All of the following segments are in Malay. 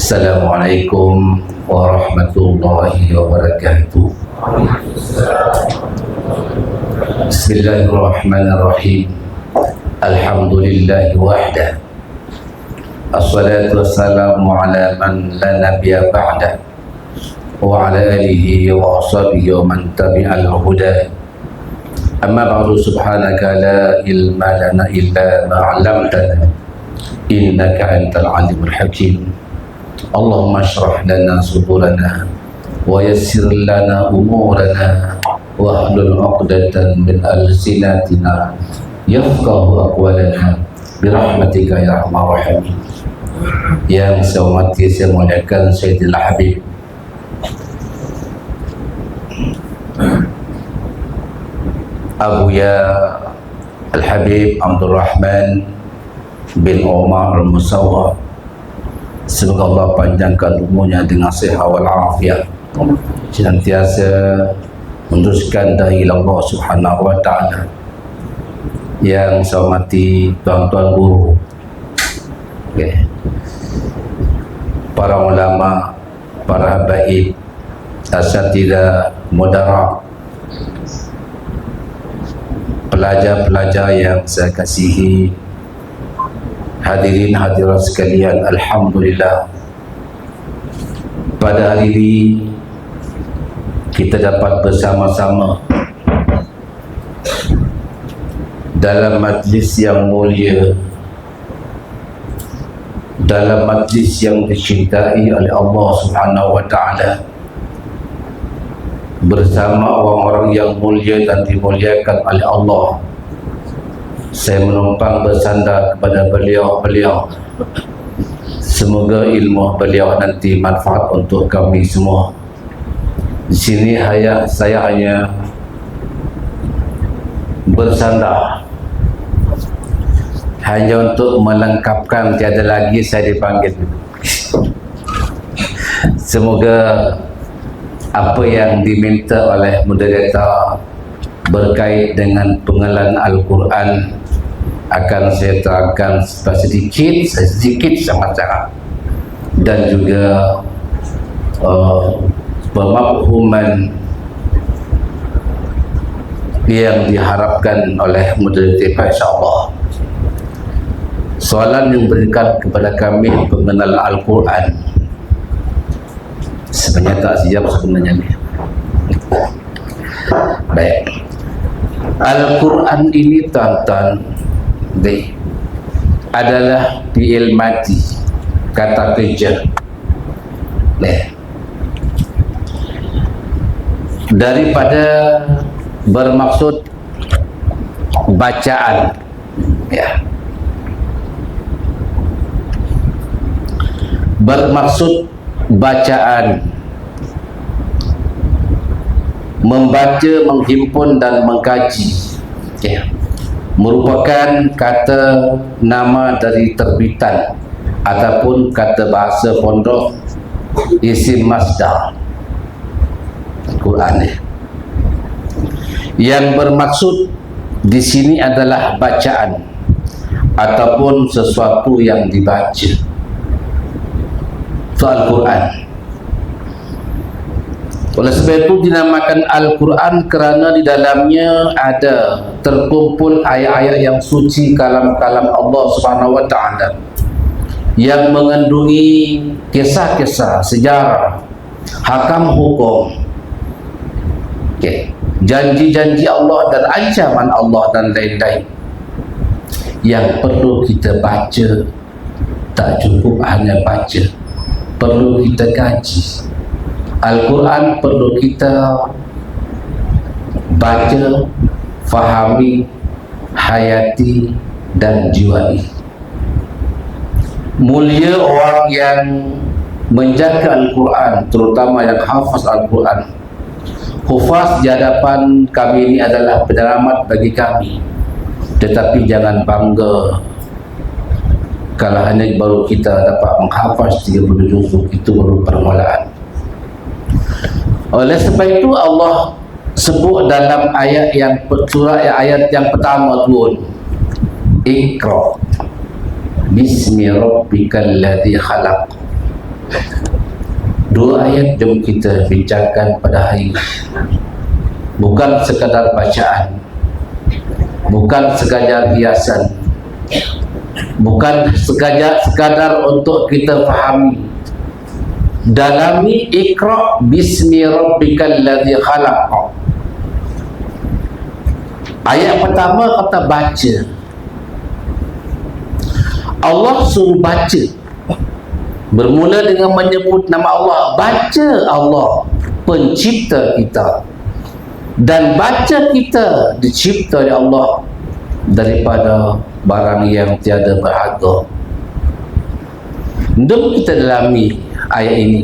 Assalamualaikum warahmatullahi wabarakatuh. Bismillahirrahmanirrahim. Alhamdulillahi wahdah. Assalatu wassalamu ala man la nabiyya ba'dah wa ala alihi wa ashabihi wa man tabi'al huda. Amma ba'du, subhanaka la ilma lana illa ma 'allamtana innaka antal alimul hakim. Allahumma shrah lana sudurana wa yassir lana umurana wa hlul 'uqdatan min alsinatina yafqahu aqwalana birahmatika ya arhamar rahimin. Yang saya hormati, saya muliakan Sayyidil Habib Abuya Al-Habib Abdul Rahman bin Umar Al-Musawwar. Semoga Allah panjangkan umurnya dengan sihat wal afiat, senantiasa meneruskan dahi Allah Subhanahu wa taala. Yang saya hormati tuan-tuan guru, para ulama, para habaib, asatidzah, mudarat, pelajar-pelajar yang saya kasihi, hadirin hadirat sekalian, alhamdulillah pada hari ini kita dapat bersama-sama dalam majlis yang mulia, dalam majlis yang dicintai oleh Allah Subhanahu wa taala, bersama orang-orang yang mulia dan dimuliakan oleh Allah. Saya menumpang bersandar kepada beliau-beliau. Semoga ilmu beliau nanti manfaat untuk kami semua. Di sini saya hanya bersandar, hanya untuk melengkapkan, tiada lagi saya dipanggil. Semoga apa yang diminta oleh moderator berkait dengan pengenalan Al-Quran akan saya terangkan sedikit sangat-sangat, dan juga pemafhuman yang diharapkan oleh moderator, insyaAllah. Soalan yang berikan kepada kami pengenalan Al-Quran, sebenarnya tak siap sebenarnya ni. Baik, Al-Quran ini tuan-tuan adalah fi'il madi, kata kerja. Daripada bermaksud bacaan, bermaksud bacaan, membaca, menghimpun dan mengkaji, merupakan kata nama dari terbitan ataupun kata bahasa pondok, isim masdar Al-Quran. Yang bermaksud di sini adalah bacaan ataupun sesuatu yang dibaca, itu Al-Quran. Oleh sebab itu dinamakan Al-Quran kerana di dalamnya ada terkumpul ayat-ayat yang suci, kalam-kalam Allah Subhanahu wa taala, yang mengandungi kisah-kisah, sejarah, hakam hukum, janji-janji Allah dan ancaman Allah dan lain-lain, yang perlu kita baca. Tak cukup hanya baca, perlu kita kaji. Al-Quran perlu kita baca, fahami, hayati dan jiwai. Mulia orang yang menjaga Al-Quran, terutama yang hafaz Al-Quran. Hufaz di hadapan kami ini adalah penyelamat bagi kami. Tetapi jangan bangga kalau hanya baru kita dapat menghafaz 30 juzuk, itu baru permulaan. Oleh sebab itu Allah sebut dalam ayat yang ayat yang pertama tu, Iqra bismi rabbikal ladzi khalaq. Dua ayat jom kita bincangkan pada hari ini. Bukan sekadar bacaan, bukan sekadar hiasan, bukan sekadar untuk kita fahami. Dalami Iqra bismi rabbikal ladzi khalaq. Ayat pertama kata baca. Allah suruh baca. Bermula dengan menyebut nama Allah. Baca Allah, pencipta kita. Dan baca kita dicipta oleh Allah daripada barang yang tiada berharga. Jom kita dalami ayat ini.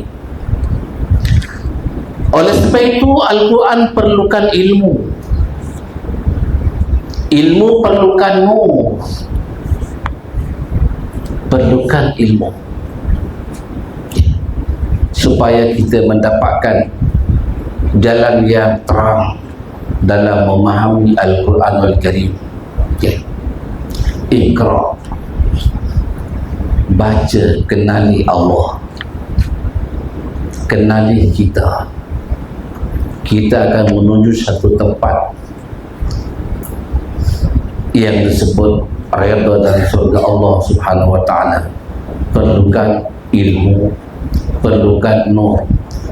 Oleh sebab itu Al-Quran perlukan ilmu. Ilmu perlukan nur. Perlukan ilmu supaya kita mendapatkan jalan yang terang dalam memahami Al-Quranul Karim. Iqra, baca, kenali Allah, kenali kita. Kita akan menuju satu tempat yang disebut redha dari surga Allah Subhanahu wa taala. Perlukan ilmu, perlukan nur.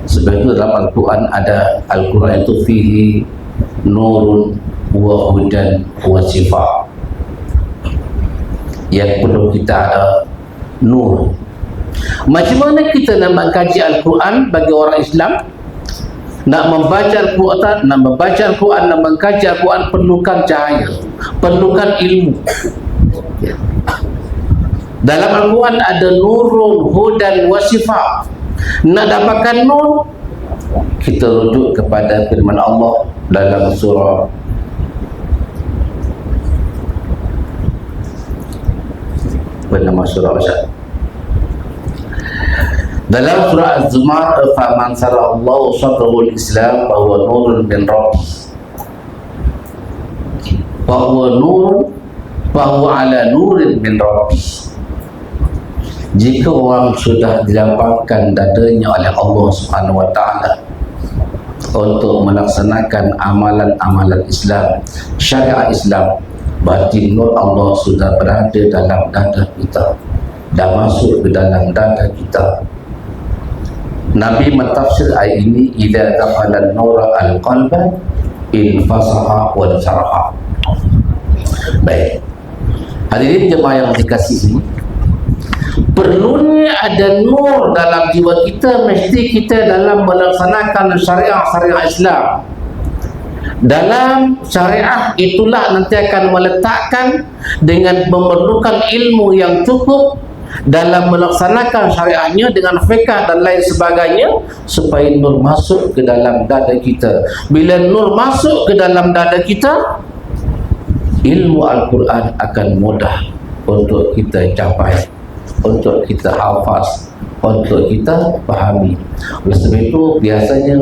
Sebab itu dalam Al-Quran ada Al-Quran itu fihi nurun wa hudan wa shifa. Yang perlu kita ada nur. Macam mana kita nak mengkaji Al-Quran bagi orang Islam? Nak membaca Al-Quran, nak mengkaji Al-Quran perlukan cahaya, perlukan ilmu. Dalam Al-Quran ada nurun, hudan, wasifa. Nak dapatkan nur, kita rujuk kepada firman Allah dalam surah bernama surah Asyad. Dalam surah Az-Zumar, faman sarallahu sadrahul Islam bahwa nurun min rabbi, bahwa nur, bahwa ala nurin min rabbi. Jika orang sudah dilapangkan dadanya oleh Allah Subhanahu wa taala untuk melaksanakan amalan-amalan Islam, syariat Islam, berarti nur Allah sudah berada dalam dada kita, dah masuk ke dalam dada kita. Nabi mentafsir ayat ini, idza dakhala an-nura al-qalba infasaha wa syaraha. Baik, hadirin jemaah yang dikasihi, perlunya ada nur dalam jiwa kita mesti kita dalam melaksanakan syariat Islam. Dalam syariat itulah nanti akan meletakkan dengan memerlukan ilmu yang cukup dalam melaksanakan syariatnya dengan fiqh dan lain sebagainya, supaya nur masuk ke dalam dada kita. Bila nur masuk ke dalam dada kita, ilmu Al-Quran akan mudah untuk kita capai, untuk kita hafaz, untuk kita fahami. Oleh sebab itu biasanya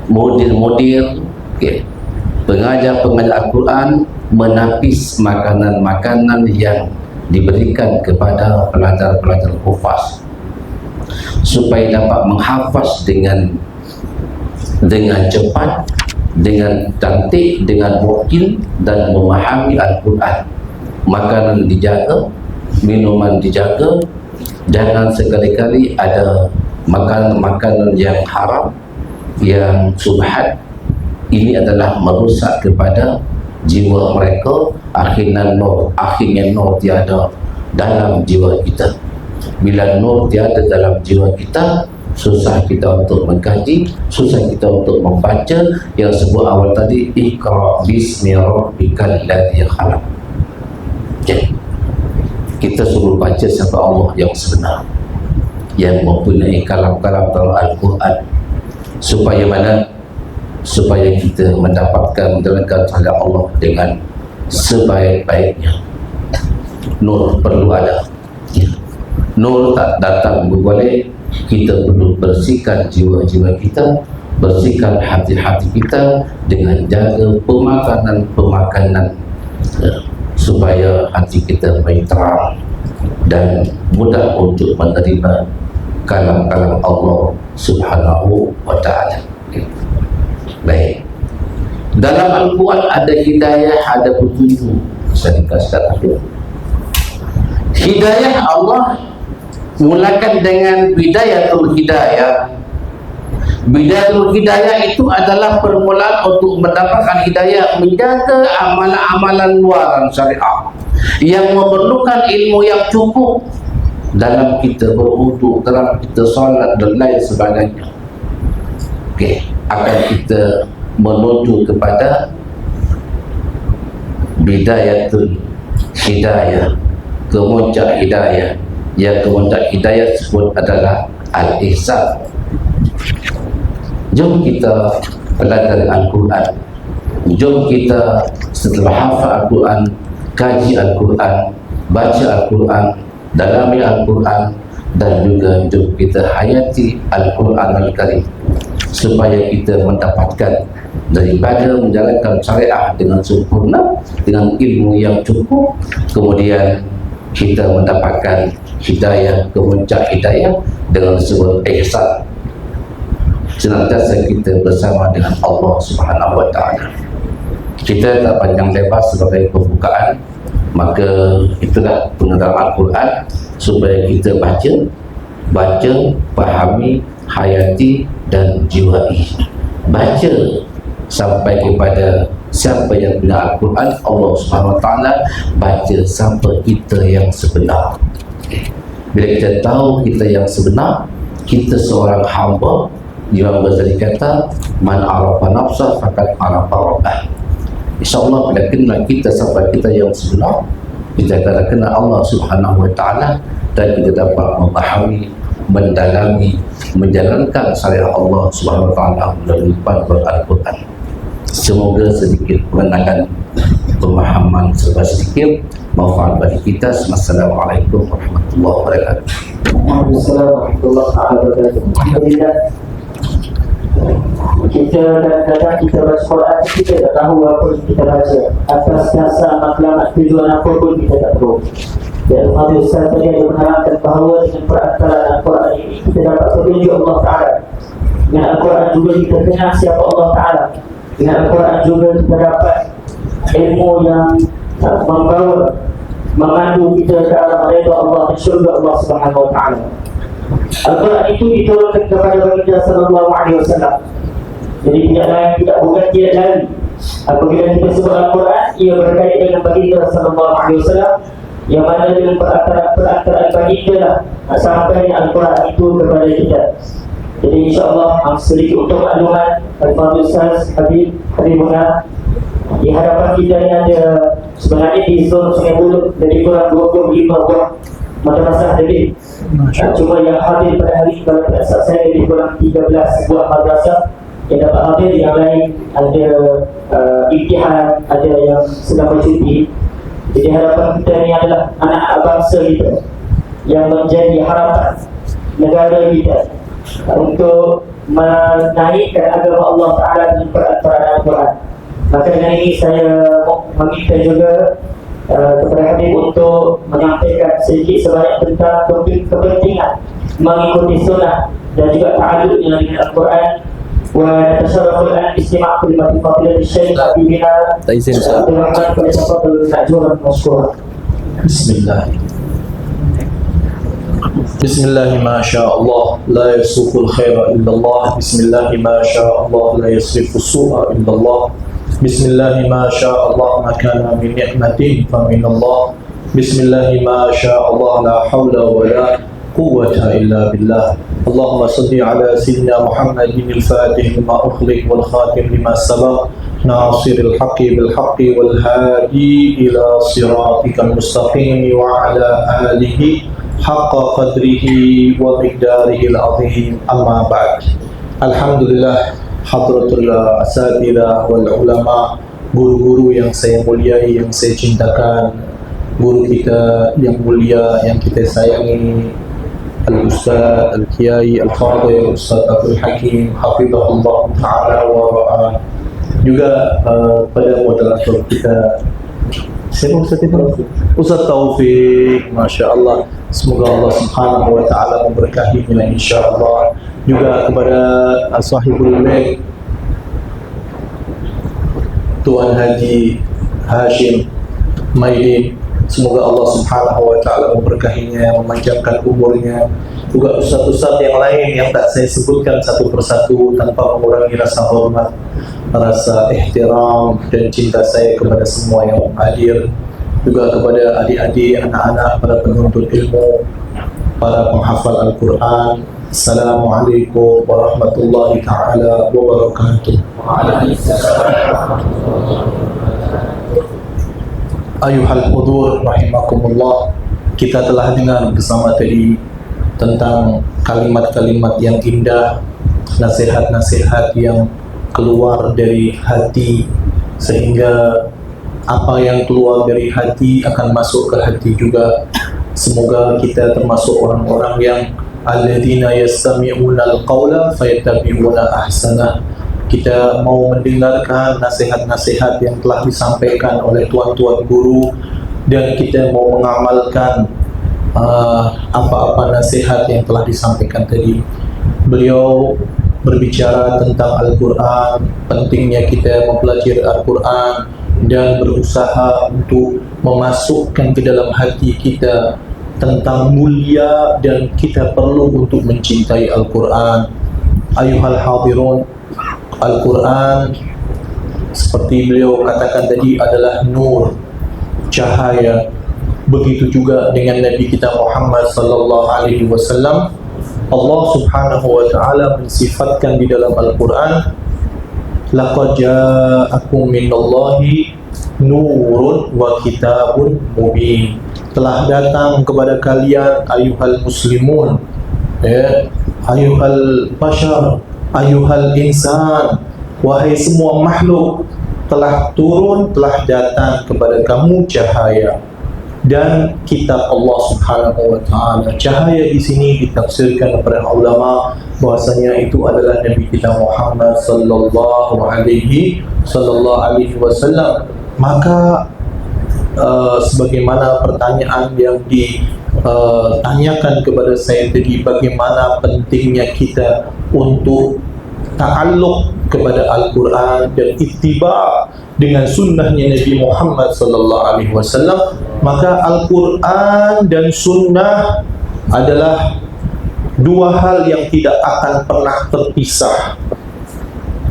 mudir-mudir, pengajar-pengajar Al-Quran menapis makanan-makanan yang diberikan kepada pelajar-pelajar hufaz supaya dapat menghafaz dengan cepat, dengan cantik, dengan mungkin dan memahami Al-Quran. Makanan dijaga, minuman dijaga, jangan sekali-kali ada makanan-makanan yang haram, yang subhat. Ini adalah merusak kepada jiwa mereka. Akhirnya nur tiada dalam jiwa kita. Bila nur tiada dalam jiwa kita, susah kita untuk mengkaji, susah kita untuk membaca. Yang sebut awal tadi, Iqra bismi rabbikal ladzi khalaq. Kita suruh baca siapa Allah yang sebenar, yang mempunyai kalam-kalam dalam Al-Quran. Supaya mana? Supaya kita mendapatkan menjalankan syariat Allah dengan sebaik-baiknya. Nur perlu ada. Nur tak datang boleh. Kita perlu bersihkan jiwa-jiwa kita, bersihkan hati-hati kita dengan jaga pemakanan supaya hati kita lebih terang, dan mudah untuk menerima kalam-kalam Allah Subhanahu wa ta'ala. Baik, dalam Al-Quran ada hidayah, ada petunjuk. Saya dikasihkan itu hidayah. Allah mulakan dengan bidayatul hidayah. Bidayatul hidayah itu adalah permulaan untuk mendapatkan hidayah, menjaga amalan-amalan luaran syariah yang memerlukan ilmu yang cukup dalam kita berwudu, dalam kita solat dan lain sebagainya. Okey, akan kita menuju kepada bidayatul hidayah, kemuncak hidayah. Yang kemuncak hidayah tersebut adalah al-ihsan. Jom kita belajar Al-Quran. Jom kita setelah hafal Al-Quran, kaji Al-Quran, baca Al-Quran, dalami Al-Quran, dan juga jom kita hayati Al-Quran Al-Karim, supaya kita mendapatkan daripada menjalankan syariah dengan sempurna, dengan ilmu yang cukup, kemudian kita mendapatkan hidayah, kemuncak hidayah dengan sebuah ihsan. Senantiasa kita bersama dengan Allah Subhanahu wa ta'ala. Kita tak panjang lebar sebagai pembukaan, maka itulah pengenalan Al-Quran supaya kita baca, fahami, hayati dan jiwai. Baca sampai kepada siapa yang punya Al-Quran, Allah Subhanahu wa ta'ala. Baca sampai kita yang sebenar. Bila kita tahu kita yang sebenar, kita seorang hamba. Imam Ghazali kata, man arafa nafsah faqad arafa rabbah. InsyaAllah bila kenal kita sampai kita yang sebenar, kita akan kenal Allah Subhanahu wa ta'ala, dan kita dapat memahami, mendalami, menjalankan syariat Allah Subhanahu wa ta'ala melalui panduan Al-Quran. Semoga sedikit pengenalan, pemahaman serba sedikit manfaat bagi kita. Assalamualaikum warahmatullahi wabarakatuh. Waalaikumsalam warahmatullahi wabarakatuh. Alhamdulillah, kita kadang-kadang kita baca Quran, kita tak tahu apa yang kita baca. Atas dasar maklumat tujuan apa pun kita tak tahu. Dan Fadil Ustaz tadi ada menerangkan bahawa dengan perantaraan Al-Quran ini kita dapat petunjuk Allah Ta'ala. Dengan Al-Quran juga kita kenal siapa Allah Ta'ala. Dengan Al-Quran juga kita dapat ilmu yang membawa, memandu kita ke arah redha Allah dan syurga Allah Subhanahu wa ta'ala. Al-Quran itu diturunkan kepada baginda sallallahu alaihi wasallam. Jadi tidak lain, tidak bukan, tidak lain. Apabila kita sebut Al-Quran, ia berkait dengan baginda sallallahu alaihi wasallam, yang mana dengan perantaraan baginda lah sampai Al-Quran itu kepada kita. Jadi insyaAllah sedikit untuk maklumat, Al-Fadhil Ustaz Habibullah, di hadapan kita ni ada sebenarnya di zon Sungai Buloh lebih kurang 25 buah madrasah lebih. Cuma yang hadir pada hari ini pada saat saya lebih kurang 13 buah madrasah yang dapat hadir. Yang lain ada imtihan, ada yang sedang bercuti. Jadi harapan kita ni adalah anak bangsa kita yang menjadi harapan negara kita untuk menaikkan agama Allah Ta'ala dengan perantaraan Al-Quran. Maka dengan ini saya meminta juga kepada Habib untuk menyampaikan sedikit sebanyak tentang kepentingan mengikuti sunnah dan juga ta'alluq dengan Al-Quran. Wa tasarruful an istima' kalimati fadilatul Syekh Habibina Abdul Rahman Faisal Najwan Masyhur. Bismillah. Bismillah ma sya Allah la yasuful khaira illallah. Bismillah ma sya Allah la yasrifu su'a illallah. Bismillah ma sya Allah ma kana min ni'matin fa min Allah. Bismillah ma sya Allah la hawla wa la quwwata illa billah. Allahumma salli ala sayyidina Muhammadin al-fatih lima ukhliq wal khatim lima sabaq nasiril haqqi bil haqqi wal hadi ila siratikal mustaqim wa ala alihi haqqa qadrihi wa miqdarihi al-azim. Amma ba'd. Alhamdulillah, hadratul asatidah wal ulama, guru-guru yang saya muliai, yang saya cintakan, guru kita yang mulia, yang kita sayangi, Al-Ustaz, Al-Kiai, Al-Fadhil, Ustaz Abdul Hakim, hafizahullah ta'ala wa ra'ah. Juga pada moderator kita Siapa Ustaz itu? Ustaz Taufik, Masya Allah. Semoga Allah Subhanahu wa Ta'ala memberkahinya, insya Allah. Juga kepada sahibul baik Tuan Haji Hashim Maidin, semoga Allah Subhanahu wa Ta'ala memberkahinya, memanjangkan umurnya. Juga ustaz-ustaz yang lain yang tak saya sebutkan satu persatu tanpa mengurangi rasa hormat, rasa ihtiram dan cinta saya kepada semua yang hadir. Juga kepada adik-adik, anak-anak, para penuntut ilmu, para penghafal Al-Quran. Assalamualaikum warahmatullahi ta'ala wabarakatuh. Ayuhal hudur rahimakumullah. Kita telah dengar bersama tadi tentang kalimat-kalimat yang indah, nasihat-nasihat yang keluar dari hati, sehingga apa yang keluar dari hati akan masuk ke hati juga. Semoga kita termasuk orang-orang yang alladzina yastami'una al-qawla fayattabi'una ahsanah. Kita mau mendengarkan nasihat-nasihat yang telah disampaikan oleh tuan-tuan guru, dan kita mau mengamalkan apa-apa nasihat yang telah disampaikan tadi. Beliau berbicara tentang Al-Quran, pentingnya kita mempelajari Al-Quran dan berusaha untuk memasukkan ke dalam hati kita tentang mulia dan kita perlu untuk mencintai Al-Quran. Ayuhal hadirun, Al-Quran seperti beliau katakan tadi adalah nur, cahaya. Begitu juga dengan Nabi kita Muhammad sallallahu alaihi wasallam. Allah Subhanahu wa Ta'ala mensifatkan di dalam Al-Quran, laqad ja'akum minallahi nurun wa kitabun mubin. Telah datang kepada kalian ayuhal muslimun, ayuhal bashar, ayuhal insan, wahai semua makhluk, telah turun, telah datang kepada kamu cahaya dan kitab Allah Subhanahu wa Ta'ala. Cahaya di sini ditafsirkan oleh ulama bahwasanya itu adalah Nabi kita Muhammad sallallahu alaihi wasallam. Maka sebagaimana pertanyaan yang ditanyakan kepada saya tadi, bagaimana pentingnya kita untuk ta'alluq kepada Al-Quran dan ittiba dengan sunnahnya Nabi Muhammad sallallahu alaihi wasallam, maka Al-Quran dan sunnah adalah dua hal yang tidak akan pernah terpisah.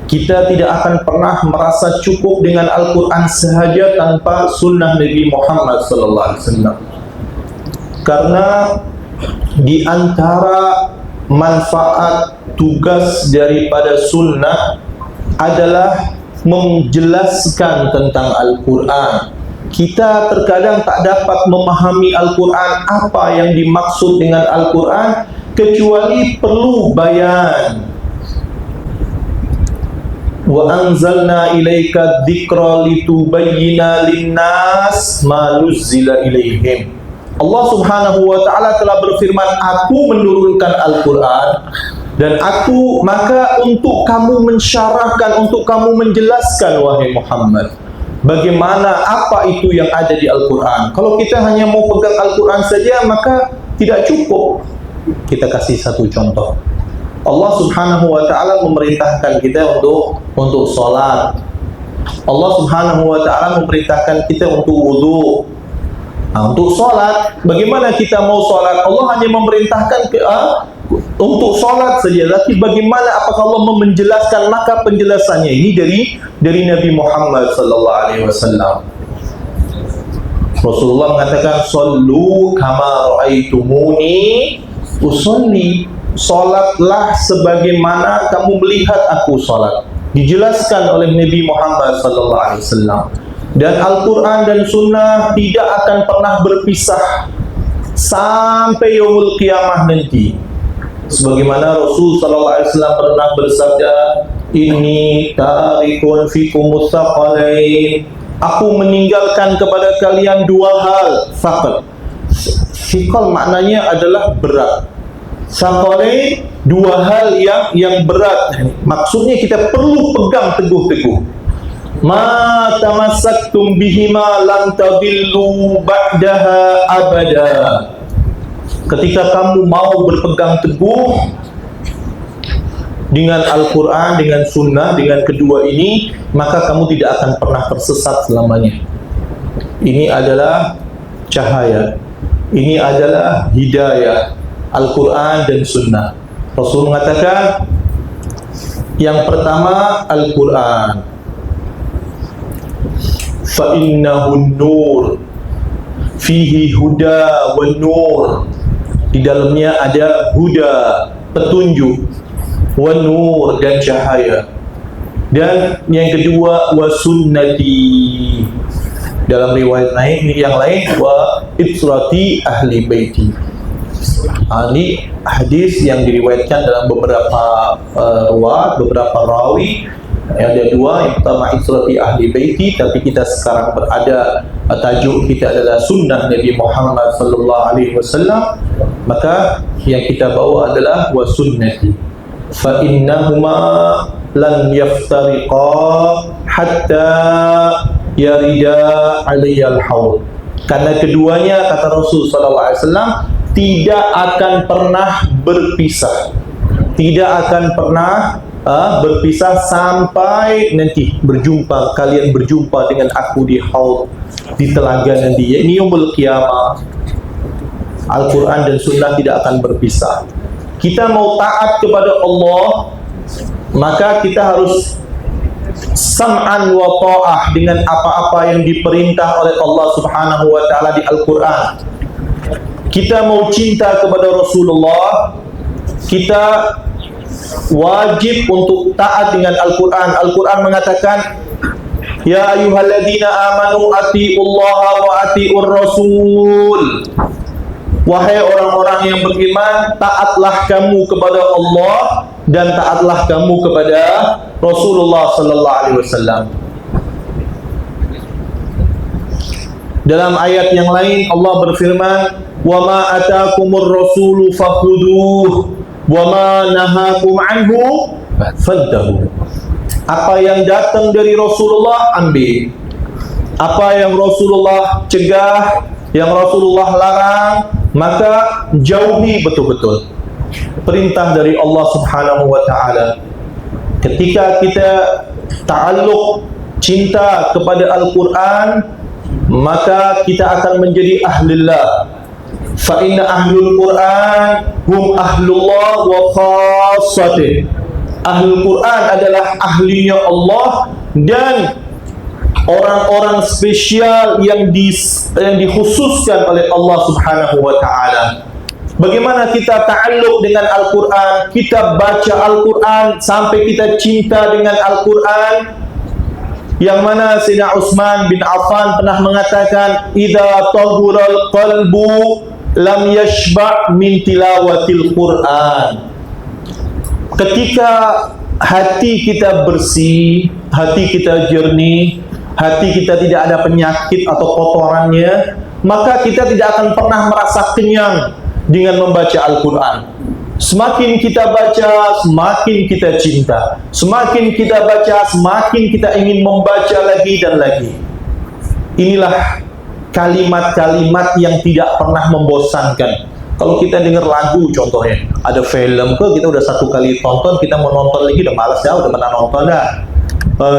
Kita tidak akan pernah merasa cukup dengan Al-Quran sahaja tanpa sunnah Nabi Muhammad sallallahu alaihi wasallam. Karena di antara manfaat tugas daripada sunnah adalah menjelaskan tentang Al-Quran. Kita terkadang tak dapat memahami Al-Quran, apa yang dimaksud dengan Al-Quran, kecuali perlu bayan. Wa anzalna ilaika dzikra litubayyina linnas ma nuzzila ilaihim. Allah Subhanahu wa Ta'ala telah berfirman, aku menurunkan Al-Quran dan aku maka untuk kamu mensyarahkan, untuk kamu menjelaskan wahai Muhammad, bagaimana apa itu yang ada di Al-Quran. Kalau kita hanya mau pegang Al-Quran saja maka tidak cukup. Kita kasih satu contoh. Allah Subhanahu wa Ta'ala memerintahkan kita untuk salat. Allah Subhanahu wa Ta'ala memerintahkan kita untuk wudu. Untuk salat, bagaimana kita mau salat? Allah hanya memerintahkan untuk salat saja, tapi bagaimana apakah Allah menjelaskan? Maka penjelasannya ini dari Nabi Muhammad sallallahu alaihi wasallam. Rasulullah mengatakan, "Shallu kama raaitumuni usolli." Salatlah sebagaimana kamu melihat aku salat. Dijelaskan oleh Nabi Muhammad sallallahu alaihi wasallam. Dan Al-Quran dan Sunnah tidak akan pernah berpisah sampai yaumul qiyamah nanti. Sebagaimana Rasul sallallahu alaihi wasallam pernah bersabda, "Inni tarikun fikumus tsaqalain." Aku meninggalkan kepada kalian dua hal. Tsaqal. Tsaqal maknanya adalah berat. Tsaqalain, dua hal yang berat. Maksudnya kita perlu pegang teguh-teguh. ma tamassaktum bihima lan tadillu ba'daha abada. Ketika kamu mau berpegang teguh dengan Al-Quran, dengan Sunnah, dengan kedua ini, maka kamu tidak akan pernah tersesat selamanya. Ini adalah cahaya, ini adalah hidayah, Al-Quran dan Sunnah. Rasul mengatakan, yang pertama Al-Quran, fa innahu nur, fihi huda wa nur. Di dalamnya ada huda, petunjuk, wa nur, dan cahaya. Dan yang kedua, wa sunnati. Dalam riwayat yang lain, wa itrati ahli baiti. Ini hadis yang diriwayatkan dalam beberapa beberapa rawi. Ada dua, yang pertama itrati ahli baiti, tapi kita sekarang berada, tajuk kita adalah sunnah Nabi Muhammad sallallahu alaihi wasallam. Maka yang kita bawa adalah wa sunnati, fa innahuma lan yaftariqa hatta yarida alayyal haud. Karena keduanya, kata Rasul sallallahu alaihi wasallam, tidak akan pernah berpisah, tidak akan pernah berpisah sampai nanti kalian berjumpa dengan aku di haud, di telaga nanti. Ini yaumul qiyamah. Al-Quran dan Sunnah tidak akan berpisah. Kita mau taat kepada Allah, maka kita harus sam'an wa ta'ah dengan apa-apa yang diperintah oleh Allah Subhanahu wa ta'ala di Al-Quran. Kita mau cinta kepada Rasulullah, kita wajib untuk taat dengan Al-Quran. Al-Quran mengatakan, ya ayyuhalladzina amanu atiullaha wa atiur rasul. Wahai orang-orang yang beriman, taatlah kamu kepada Allah dan taatlah kamu kepada Rasulullah sallallahu alaihi wasallam. Dalam ayat yang lain Allah berfirman, wa ma atakumur rasulu fakhuduh wa ma nahakum anhu fantahu. Apa yang datang dari Rasulullah ambil, apa yang Rasulullah cegah, yang Rasulullah larang, maka jauhi betul-betul. Perintah dari Allah Subhanahu wa ta'ala. Ketika kita ta'alluq, cinta kepada Al-Quran, maka kita akan menjadi ahlillah. Fa inna ahlul Quran hum ahlullah wa khassatih. Ahlul Quran adalah ahlinya Allah dan orang-orang spesial yang dikhususkan oleh Allah Subhanahu wa ta'ala. Bagaimana kita ta'alluq dengan Al-Quran, kita baca Al-Quran sampai kita cinta dengan Al-Quran, yang mana Sayyidina Utsman bin Affan pernah mengatakan, idza tahural qalbu lam yashba' min tilawatil Quran. Ketika hati kita bersih, hati kita jernih, hati kita tidak ada penyakit atau kotorannya, maka kita tidak akan pernah merasa kenyang dengan membaca Al-Quran. Semakin kita baca, semakin kita cinta. Semakin kita baca, semakin kita ingin membaca lagi dan lagi. Inilah kalimat-kalimat yang tidak pernah membosankan. Kalau kita dengar lagu contohnya, ada film ke, kita udah satu kali tonton, kita mau nonton lagi udah malas dah, udah pernah nonton dah.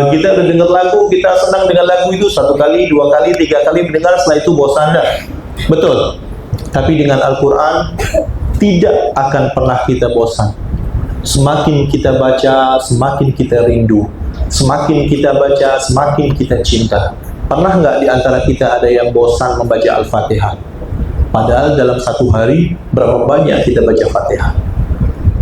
Kita udah dengar lagu, kita senang dengan lagu itu satu kali, dua kali, tiga kali mendengar, setelah itu bosan dah. Betul. Tapi dengan Al-Quran tidak akan pernah kita bosan. Semakin kita baca, semakin kita rindu. Semakin kita baca, semakin kita cinta. Pernah nggak di antara kita ada yang bosan membaca Al-Fatihah? Padahal dalam satu hari berapa banyak kita baca Fatihah?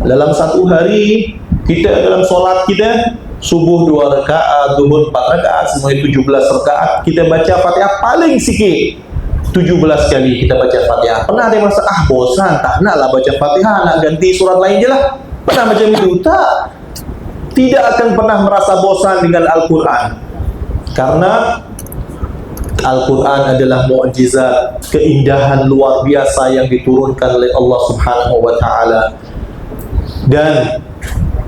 Dalam satu hari kita dalam sholat kita, subuh 2 rakaat, zuhur 4 rakaat, semuanya 17 rakaat, kita baca Fatihah paling sikit 17 kali kita baca Fatihah. Pernah ada yang merasa, bosan, tak naklah baca Fatihah, nak ganti surat lain je lah. Pernah macam itu? Tak. Tidak akan pernah merasa bosan dengan Al-Quran. Karena Al-Quran adalah mukjizat, keindahan luar biasa yang diturunkan oleh Allah Subhanahu wa ta'ala. Dan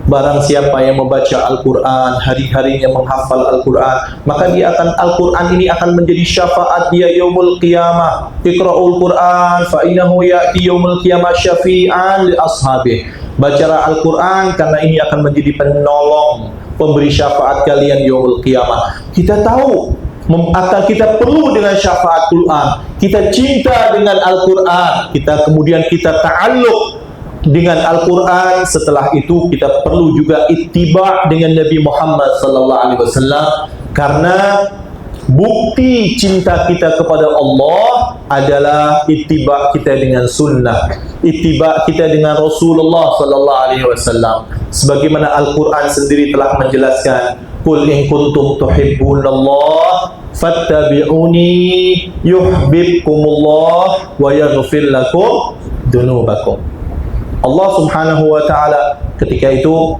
Barang siapa yang membaca Al-Quran, hari-harinya menghafal Al-Quran, maka Al-Quran ini akan menjadi syafaat dia yaumul qiyamah. Iqra'ul Quran fa innahu ya'ti yaumul qiyamah syafi'an li ashabih. Bacalah Al-Quran karena ini akan menjadi penolong, pemberi syafaat kalian yaumul qiyamah. Kita tahu kita perlu dengan syafaat Quran, kita cinta dengan Al-Quran, kemudian kita ta'alluq dengan Al-Quran. Setelah itu kita perlu juga ittiba' dengan Nabi Muhammad sallallahu alaihi wasallam, karena bukti cinta kita kepada Allah adalah ittiba' kita dengan sunnah, ittiba' kita dengan Rasulullah sallallahu alaihi wasallam. Sebagaimana Al-Quran sendiri telah menjelaskan, qul in kuntum tuhibbunallah fattabi'uni yuhibbukumullah wa yaghfir lakum dunubakum. Allah Subhanahu wa ta'ala ketika itu,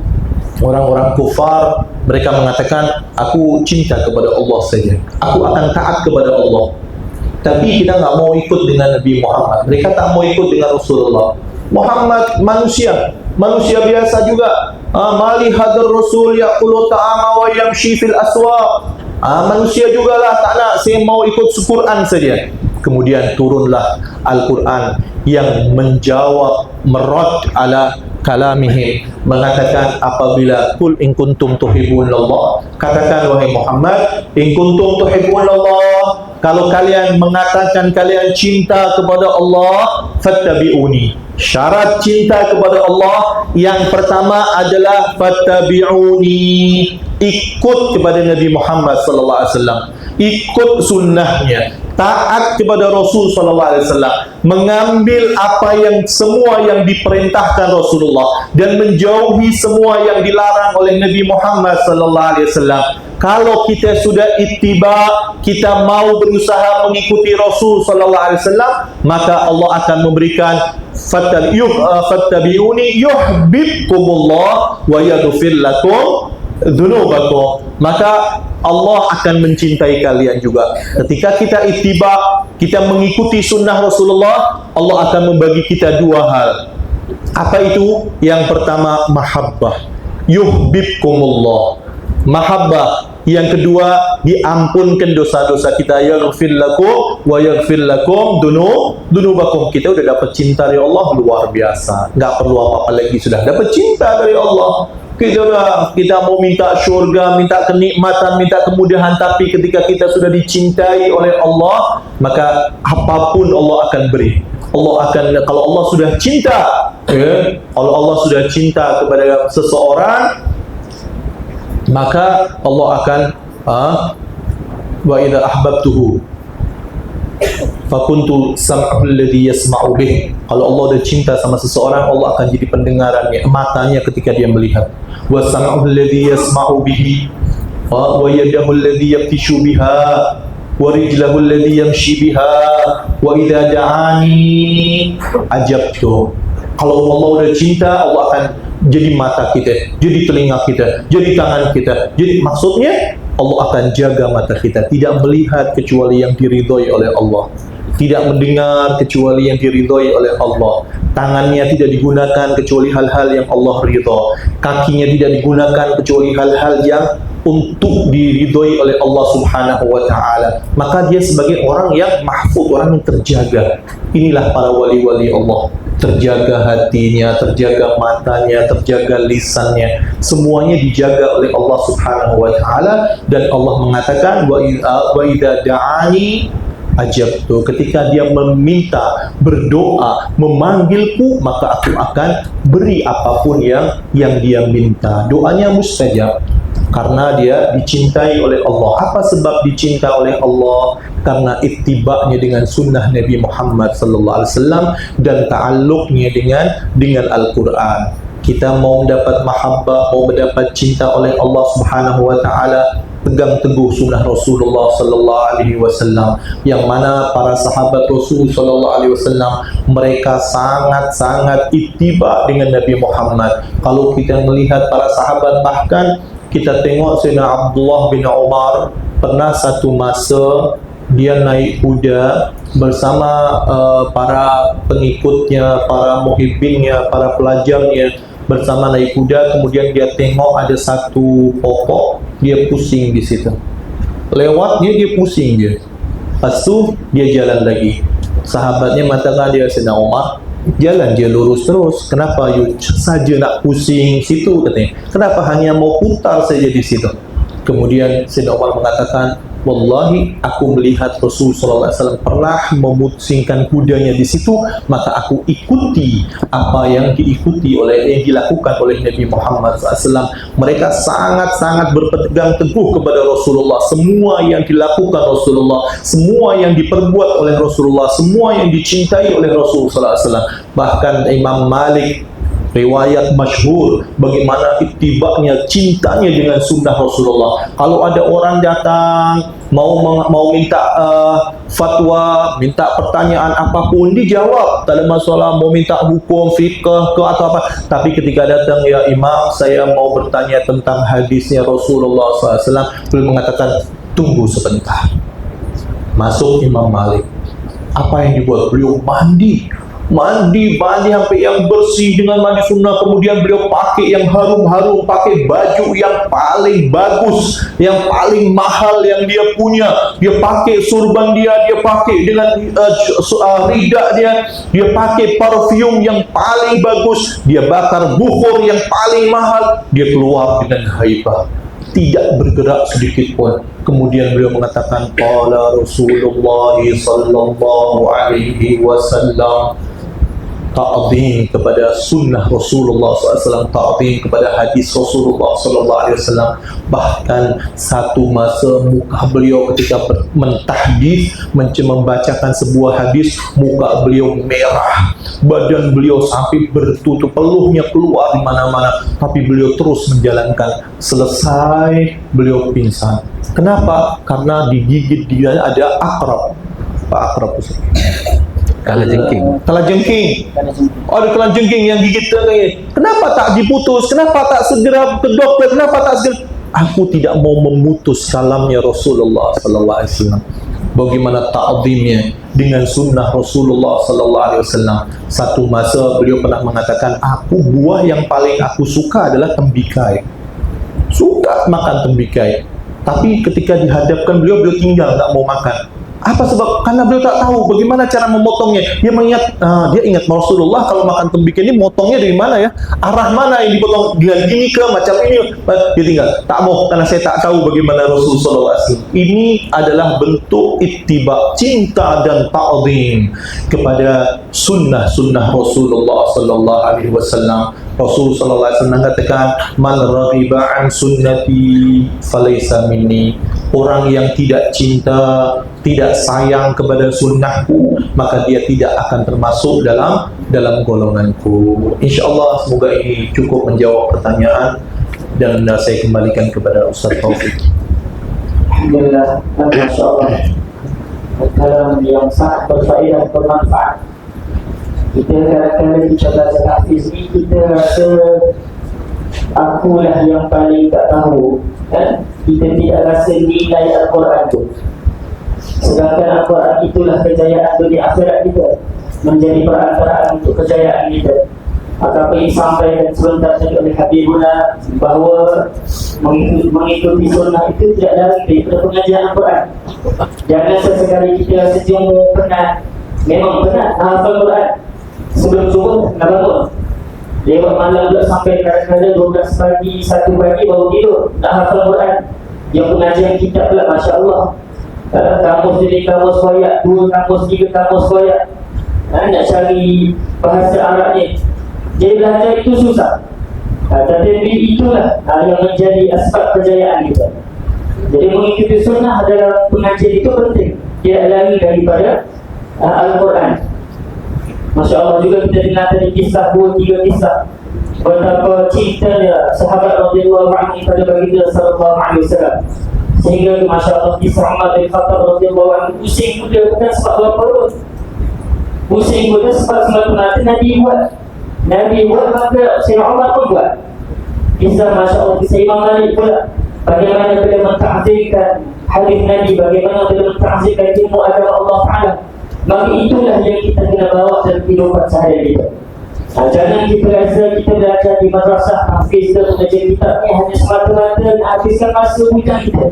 orang-orang kufar mereka mengatakan, aku cinta kepada Allah saja, aku akan taat kepada Allah, tapi kita nggak mau ikut dengan Nabi Muhammad. Mereka tak mau ikut dengan Rasulullah. Muhammad manusia biasa juga. Mali hadar Rasul yaqulu ta'ama wa yamshi fil aswaq. Manusia jugalah, tak nak, saya mau ikut Quran saja. Kemudian turunlah Al-Quran yang menjawab, merad ala kalamihim, mengatakan apabila qul in kuntum tuhibbunallah, katakan wahai Muhammad, in kuntum tuhibbunallah, kalau kalian mengatakan kalian cinta kepada Allah, fattabi'uni. Syarat cinta kepada Allah yang pertama adalah fattabi'uni, ikut kepada Nabi Muhammad sallallahu alaihi wasallam, ikut sunnahnya, taat kepada Rasul sallallahu alaihi wasallam, mengambil apa yang semua yang diperintahkan Rasulullah dan menjauhi semua yang dilarang oleh Nabi Muhammad sallallahu alaihi wasallam. Kalau kita sudah ittiba, kita mau berusaha mengikuti Rasul sallallahu alaihi wasallam, maka Allah akan memberikan fattabi'uni yuhibbukumullah wa yaghfir lakum dzunubakum. Maka Allah akan mencintai kalian juga. Ketika kita ittiba, kita mengikuti sunnah Rasulullah, Allah akan membagi kita dua hal. Apa itu? Yang pertama, mahabbah, yuhibbukumullah, mahabbah. Yang kedua, diampunkan dosa-dosa kita, yaghfir lakum wa yaghfir lakum dunubakum. Kita udah dapat cinta dari Allah luar biasa, nggak perlu apa-apa lagi, sudah dapat cinta dari Allah. Kita mau minta syurga, minta kenikmatan, minta kemudahan, tapi ketika kita sudah dicintai oleh Allah, maka apapun Allah akan beri. Kalau Allah sudah cinta, kalau Allah sudah cinta kepada seseorang, maka Allah akan wa idza ahbabtuhu fakuntu sam'ahu alladhi yasma'u bih. Kalau Allah sudah cinta sama seseorang, Allah akan jadi pendengarannya, matanya ketika dia melihat, wa sam'ahu alladhi yasma'u bihi wa yadahu alladhi yabtishu biha wa rijlahu alladhi yamshi biha wa idza da'ani ajabtu. Kalau Allah sudah cinta, Allah akan jadi mata kita, jadi telinga kita, jadi tangan kita. Jadi maksudnya Allah akan jaga mata kita, tidak melihat kecuali yang diridhoi oleh Allah, tidak mendengar kecuali yang diridhoi oleh Allah, tangannya tidak digunakan kecuali hal-hal yang Allah ridha, kakinya tidak digunakan kecuali hal-hal yang untuk diridhoi oleh Allah Subhanahu wa ta'ala. Maka dia sebagai orang yang mahfuz, orang yang terjaga. Inilah para wali-wali Allah, terjaga hatinya, terjaga matanya, terjaga lisannya, semuanya dijaga oleh Allah Subhanahu wa ta'ala. Dan Allah mengatakan wa idza da'ani ajabtu, ketika dia meminta, berdoa, memanggilku, maka aku akan beri apapun yang dia minta. Doanya mustajab karena dia dicintai oleh Allah. Apa sebab dicinta oleh Allah? Karena ittiba'nya dengan sunnah Nabi Muhammad sallallahu alaihi wasallam dan ta'alluqnya dengan Al-Quran. Kita mau mendapat mahabbah, mau mendapat cinta oleh Allah Subhanahu wa ta'ala, pegang teguh sunnah Rasulullah sallallahu alaihi wasallam, yang mana para sahabat Rasul sallallahu alaihi wasallam mereka sangat-sangat ittiba dengan Nabi Muhammad. Kalau kita melihat para sahabat, bahkan kita tengok Sayyidina Abdullah bin Umar pernah satu masa dia naik kuda bersama para pengikutnya, para muhibbinnya, para pelajarnya. bersama naik kuda, kemudian dia tengok ada satu pokok, dia pusing di situ. Lewat dia pusing je. Lepas tu dia jalan lagi. Sahabatnya mengatakan dia, Sayyidina Umar, jalan je lurus terus. Kenapa you saja nak pusing situ katanya? Kenapa hanya mau putar saja di situ? Kemudian Sayyidina Umar mengatakan, wallahi aku melihat Rasulullah SAW pernah memusingkan kudanya di situ, maka aku ikuti apa yang dilakukan oleh Nabi Muhammad SAW. Mereka sangat-sangat berpegang teguh kepada Rasulullah. Semua yang dilakukan Rasulullah, semua yang diperbuat oleh Rasulullah, semua yang dicintai oleh Rasulullah SAW. Bahkan Imam Malik, riwayat masyhur bagaimana ittiba'nya, cintanya dengan sunnah Rasulullah. Kalau ada orang datang mau minta fatwa, minta pertanyaan apapun, dijawab, tak ada masalah. Mau minta hukum fikih ke atau apa, tapi ketika datang, ya Imam, saya mau bertanya tentang hadisnya Rasulullah SAW, beliau mengatakan tunggu sebentar. Masuk Imam Malik, apa yang dibuat? Beliau mandi sampai yang bersih dengan mandi sunnah. Kemudian beliau pakai yang harum-harum, pakai baju yang paling bagus, yang paling mahal yang dia punya. Dia pakai surban dia pakai dengan rida dia pakai parfum yang paling bagus, dia bakar bukhur yang paling mahal, dia keluar dengan haibah, tidak bergerak sedikit pun. Kemudian beliau mengatakan, qala Rasulullah sallallahu alaihi wasallam, ta'zim kepada sunnah Rasulullah SAW, ta'zim kepada hadis Rasulullah SAW. Bahkan satu masa muka beliau ketika mentahdits, membacakan sebuah hadis, muka beliau merah, badan beliau sampai bertutup, peluhnya keluar di mana-mana, tapi beliau terus menjalankan. Selesai beliau pingsan. Kenapa? Karena digigit dia ada akrab. Pak akrab itu kalajengking. Oh, ada kalajengking yang gigit dia. Kenapa tak diputus? Kenapa tak segera ke dokter? Kenapa tak segera? Aku tidak mau memutus kalamnya Rasulullah sallallahu alaihi wasallam. Bagaimana ta'zimnya dengan sunnah Rasulullah sallallahu alaihi wasallam. Satu masa beliau pernah mengatakan, buah yang paling aku suka adalah tembikai. Suka makan tembikai. Tapi ketika dihadapkan beliau tinggal, tak mau makan. Apa sebab? Karena beliau tak tahu bagaimana cara memotongnya. Dia ingat Rasulullah kalau makan tembikai ini motongnya dari mana ya? Arah mana yang dipotong? Dengan ini ke macam ini? Dia tinggal. Tak mau, karena saya tak tahu bagaimana Rasulullah SAW. Ini adalah bentuk ittiba, cinta dan ta'zim kepada sunnah Rasulullah sallallahu alaihi wasallam. Rasul sallallahu alaihi wasallam mengatakan, man raghiba an sunnati falaysa minni. Orang yang tidak cinta, tidak sayang kepada sunnahku, maka dia tidak akan termasuk dalam golonganku. InsyaAllah semoga ini cukup menjawab pertanyaan, dan saya kembalikan kepada Ustaz Taufik. Alhamdulillah, masya-Allah. Kalam yang sangat berfaedah, bermanfaat. Kita kadang-kadang kita baca hafiz ni, kita rasa akulah yang paling tak tahu, kan? Kita tidak rasa nilai Al-Quran tu. Sedangkan Al-Quran itulah kejayaan dunia akhirat kita, menjadi perantaraan untuk kejayaan kita. Apa yang disampaikan sebentar tadi oleh Habibuna, bahawa mengikuti sunnah itu tidak lari daripada pengajian Al-Quran. Jangan sesekali kita rasa cuma penat. Memang penat hafal Quran. Sebelum subuh nak bangun, lewat malam pula sampai kadang-kadang 12 pagi, 1 pagi baru tidur nak hafal Quran. Yang pengajian kitab pula, Masya Allah, kamus jadi kamus koyak, 2 kamus, 3 kamus koyak, nak cari bahasa Arab ni. Jadi belajar itu susah, tetapi itulah yang menjadi asbab kejayaan kita. Jadi mengikuti sunnah dalam pengajian itu penting, tidak lari daripada Al-Quran. Masya Allah, juga kita dengar tadi kisah, 2-3 kisah betapa cintanya sahabat radhiyallahu anhu pada baginda sallallahu alaihi wasallam, sehingga Masya Allah kisah Umar bin Khattab radhiyallahu anhu pusing kuda bukan sebab berperut, pusing kuda sebab semata-mata Nabi buat maka Sayyidina Umar pun buat. Kisah Masya Allah, kisah Imam Malik pula, bagaimana beliau menta'zimkan hadis Nabi, bagaimana beliau menta'zimkan ilmu agama Allah Ta'ala. Maka itulah yang kita kena bawa dalam kehidupan sehari-hari kita. Jangan kita rasa kita belajar di madrasah hafiz dan mengajar kitab ni hanya semata-mata nak habiskan masa bujang kita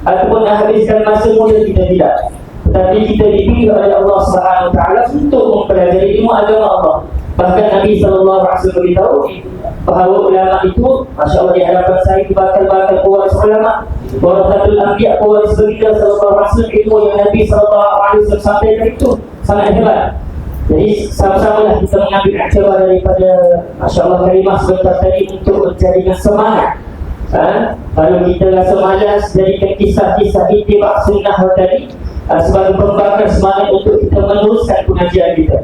ataupun nak habiskan masa muda kita, tidak. Tetapi kita dipilih oleh Allah SWT untuk mempelajari ilmu agama Allah. Bahkan Nabi SAW beritahu bahawa ulama itu, Masya Allah, di hadapan saya bakal-bakal pewaris ulama, warasatul anbiya, pewaris baginda SAW. Ilmu yang Nabi SAW sampaikan itu sangat hebat. Jadi sama-samalah kita mengambil aktibar daripada Masya Allah kalimah sebentar tadi untuk menjadikan semangat. Kalau kita rasa malas, jadikan kisah-kisah itibak sunnah tadi sebagai pembakar semangat untuk kita meneruskan pengajian kita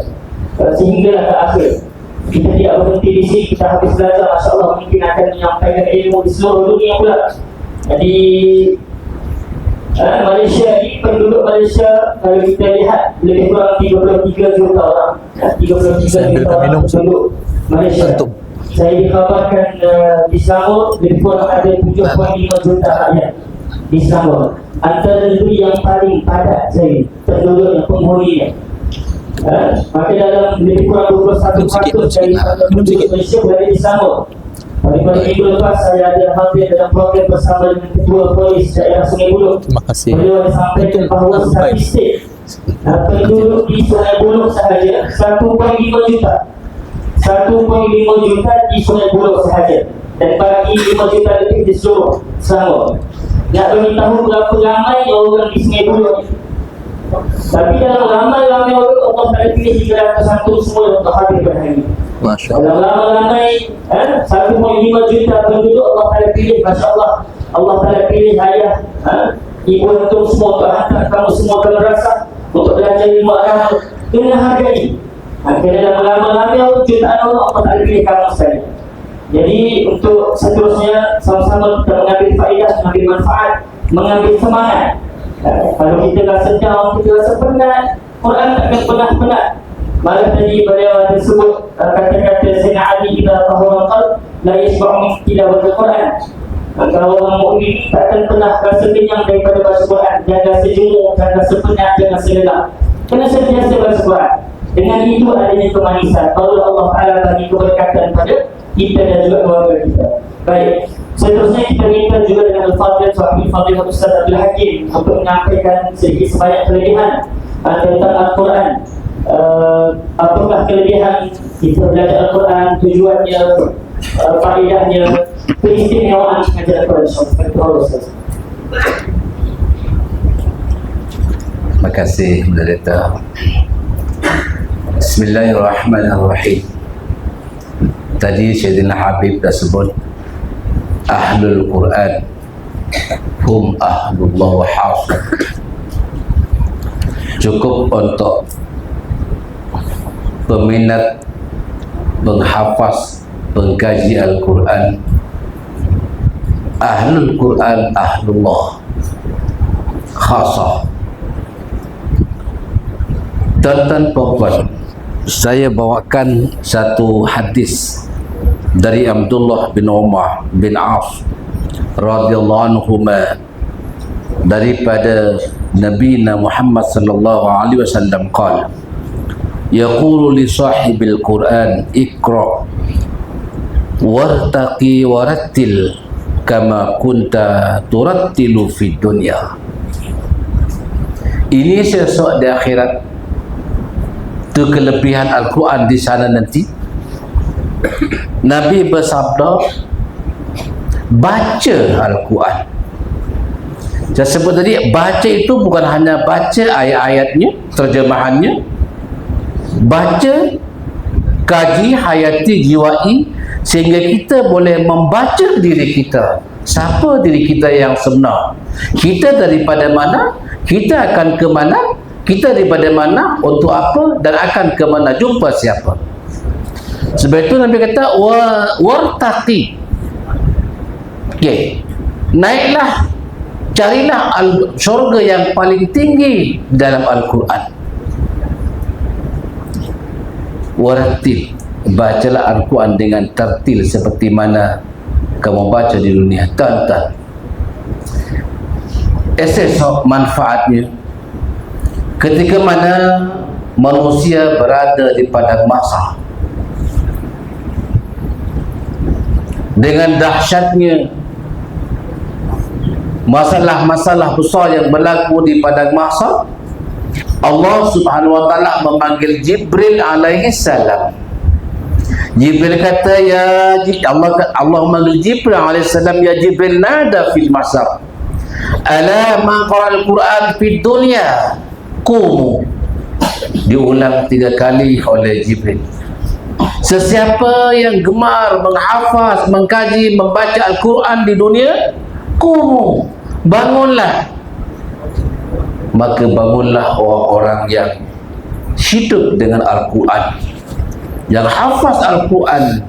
sehinggalah ke akhir. Kita tidak berhenti di sini, kita habis belajar, Masya Allah, mungkin akan menyampaikan ilmu di seluruh dunia pula. Jadi Malaysia ini, penduduk Malaysia kalau kita lihat lebih kurang 33 juta orang, 33 juta orang penduduk Malaysia. Saya dikhabarkan di Selangor lebih kurang ada 7.5 juta rakyat di Selangor. Antara negeri yang paling padat saya penduduknya, penghuninya. Maka dalam lebih kurang 21% daripada penduduk Malaysia berada di Selangor. Pada minggu lepas saya ada hadir dalam program bersama dengan Ketua Polis Daerah Sungai Buloh. Beliau sampaikan bahawa statistik penduduk di Sungai Buloh sahaja 1.5 juta. 1.5 juta di Sungai Buloh sahaja, dan bagi 5 juta lebih di seluruh Selangor. Nak beritahu berapa ramai orang di Sungai Buloh. Tapi dalam ramai-ramai orang, Allah Ta'ala pilih 301 semua untuk hadir pada hari ini. Masya Allah. Dalam ramai-ramai 1.5 juta penduduk, Allah Ta'ala pilih, Masya Allah, Allah Ta'ala pilih ayah, ibu antum semua untuk hantar kamu semua ke madrasah untuk belajar ilmu agama dengan harga ini. Kerana dalam ramai-ramai jutaan orang, Allah Ta'ala pilih kamu sekali. Jadi untuk seterusnya sama-sama kita mengambil faedah, mengambil manfaat, mengambil semangat. Kalau kita rasa down, kita rasa penat, Quran takkan pernah penat. Malah tadi beliau ada sebut kata-kata Sayyidina Ali, kita tahurul qalb la yasba'u min tilawatil Quran. Kalau orang mukmin takkan pernah rasa kenyang daripada baca Quran. Jangan sejumur, jangan sepenat, jangan selelap. Kena sentiasa baca Quran. Dengan itu adanya kemanisan. Kalau Allah Ta'ala bagi keberkatan pada kita dan juga keluarga kita. Baik, seterusnya kita minta juga dengan Al-Fadhil Suhabil Fadhil Ustaz Abdul Hakim untuk menyampaikan sedikit sebanyak kelebihan tentang Al-Quran. Apakah kelebihan kita belajar Al-Quran, tujuannya, faedahnya, keistimewaan mengajar Al-Quran. Terima kasih Pendeta. Bismillahirrahmanirrahim. Tadi Sayyidina Habib dah sebut Ahlul Quran hum ahlullah wa hasud. Cukup untuk peminat, penghafaz, pengkaji Al-Quran. Ahlul Quran ahlullah khasah. Tuan-tuan puan-puan, saya bawakan satu hadis dari Abdullah bin Umar bin Auf radhiyallahu anhuma daripada Nabi Muhammad sallallahu alaihi wasallam qala yaqulu li sahibil Quran iqra wartaqi warattil kama kunta turattilu fid dunya. Ini sesuatu di akhirat, itu kelebihan Al-Quran di sana nanti. Nabi bersabda, baca Al-Quran. Saya sebut tadi, baca itu bukan hanya baca ayat-ayatnya, terjemahannya. Baca, kaji, hayati, jiwai, sehingga kita boleh membaca diri kita. Siapa diri kita yang sebenar? Kita daripada mana? Kita akan ke mana? Kita daripada mana, untuk apa, dan akan ke mana, jumpa siapa. Sebab itu Nabi kata wartaqi. Okey. Naiklah, carilah syurga yang paling tinggi dalam Al-Quran. Warattil, bacalah Al-Quran dengan tertil seperti mana kamu baca di dunia. Tuan-tuan, esok manfaatnya ketika mana manusia berada di padang mahsyar, dengan dahsyatnya masalah-masalah besar yang berlaku di padang mahsyar, Allah Subhanahu wa taala memanggil Jibril alaihi salam. Jibril kata, ya Allah memanggil Jibril alaihi salam, ya Jibril, nada fil mahsyar, ala man qara'al Quran fid dunya qumu. Diulang 3 kali oleh Jibril. Sesiapa yang gemar menghafaz, mengkaji, membaca Al-Quran di dunia, qumu, bangunlah. Maka bangunlah orang-orang yang hidup dengan Al-Quran, yang hafaz Al-Quran,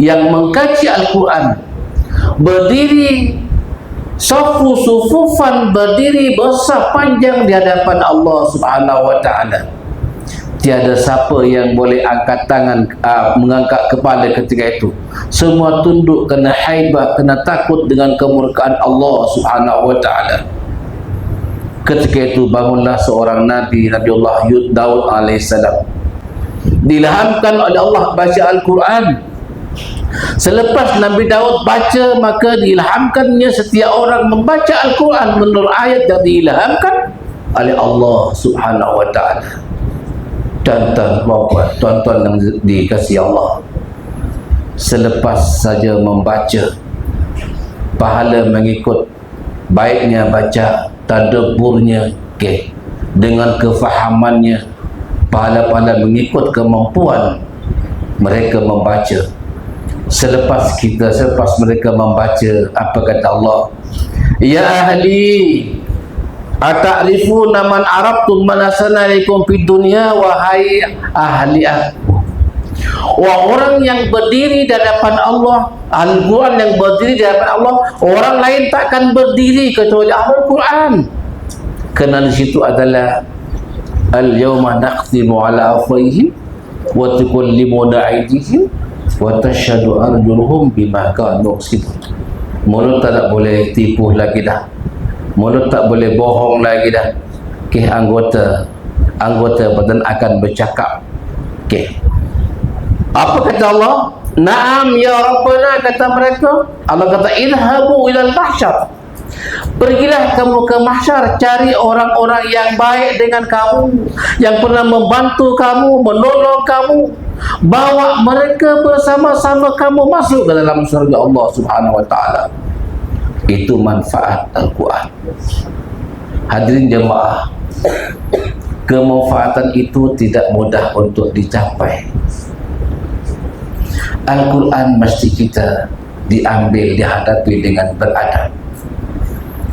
yang mengkaji Al-Quran, berdiri sufufan, berdiri bersaf panjang di hadapan Allah Subhanahu wa taala. Tiada siapa yang boleh angkat tangan, mengangkat kepala ketika itu. Semua tunduk kena haibah, kena takut dengan kemurkaan Allah Subhanahu wa taala. Ketika itu bangunlah seorang Nabi, Nabiullah Daud alaihissalam. Dilhamkan oleh Allah baca Al-Quran. Selepas Nabi Daud baca, maka diilhamkannya setiap orang membaca Al-Quran menurut ayat yang diilhamkan oleh Allah Subhanahu wa taala. Tuan-tuan yang dikasihi Allah, selepas saja membaca, pahala mengikut baiknya baca, tadabburnya, dengan kefahamannya, pahala-pahala mengikut kemampuan mereka membaca. Selepas mereka membaca, apa kata Allah? Ya ahli, ata'rifuna man arabtum manasana alaikum fid dunya, wahai ahli aku. Orang yang berdiri di hadapan Allah, Al-Quran yang berdiri di hadapan Allah, orang lain takkan berdiri kecuali Al-Quran. Kerana di situ adalah al-yawma naqtimu ala afwahihim wa tukallimuna aydihim wa tashhadu arjuluhum bima kanu yaksibun. Mulut tak boleh tipu lagi dah. Mulut tak boleh bohong lagi dah. Anggota badan akan bercakap. Apa kata Allah? Naam ya Rabbana, kata mereka. Allah kata, idhabu ilal mahsyar. Pergilah kamu ke mahsyar, cari orang-orang yang baik dengan kamu, yang pernah membantu kamu, menolong kamu. Bawa mereka bersama-sama kamu masuk ke dalam surga Allah Subhanahu wa taala. Itu manfaat Al-Quran. Hadirin jemaah, kemanfaatan itu tidak mudah untuk dicapai. Al-Quran mesti kita diambil, dihadapi dengan beradab,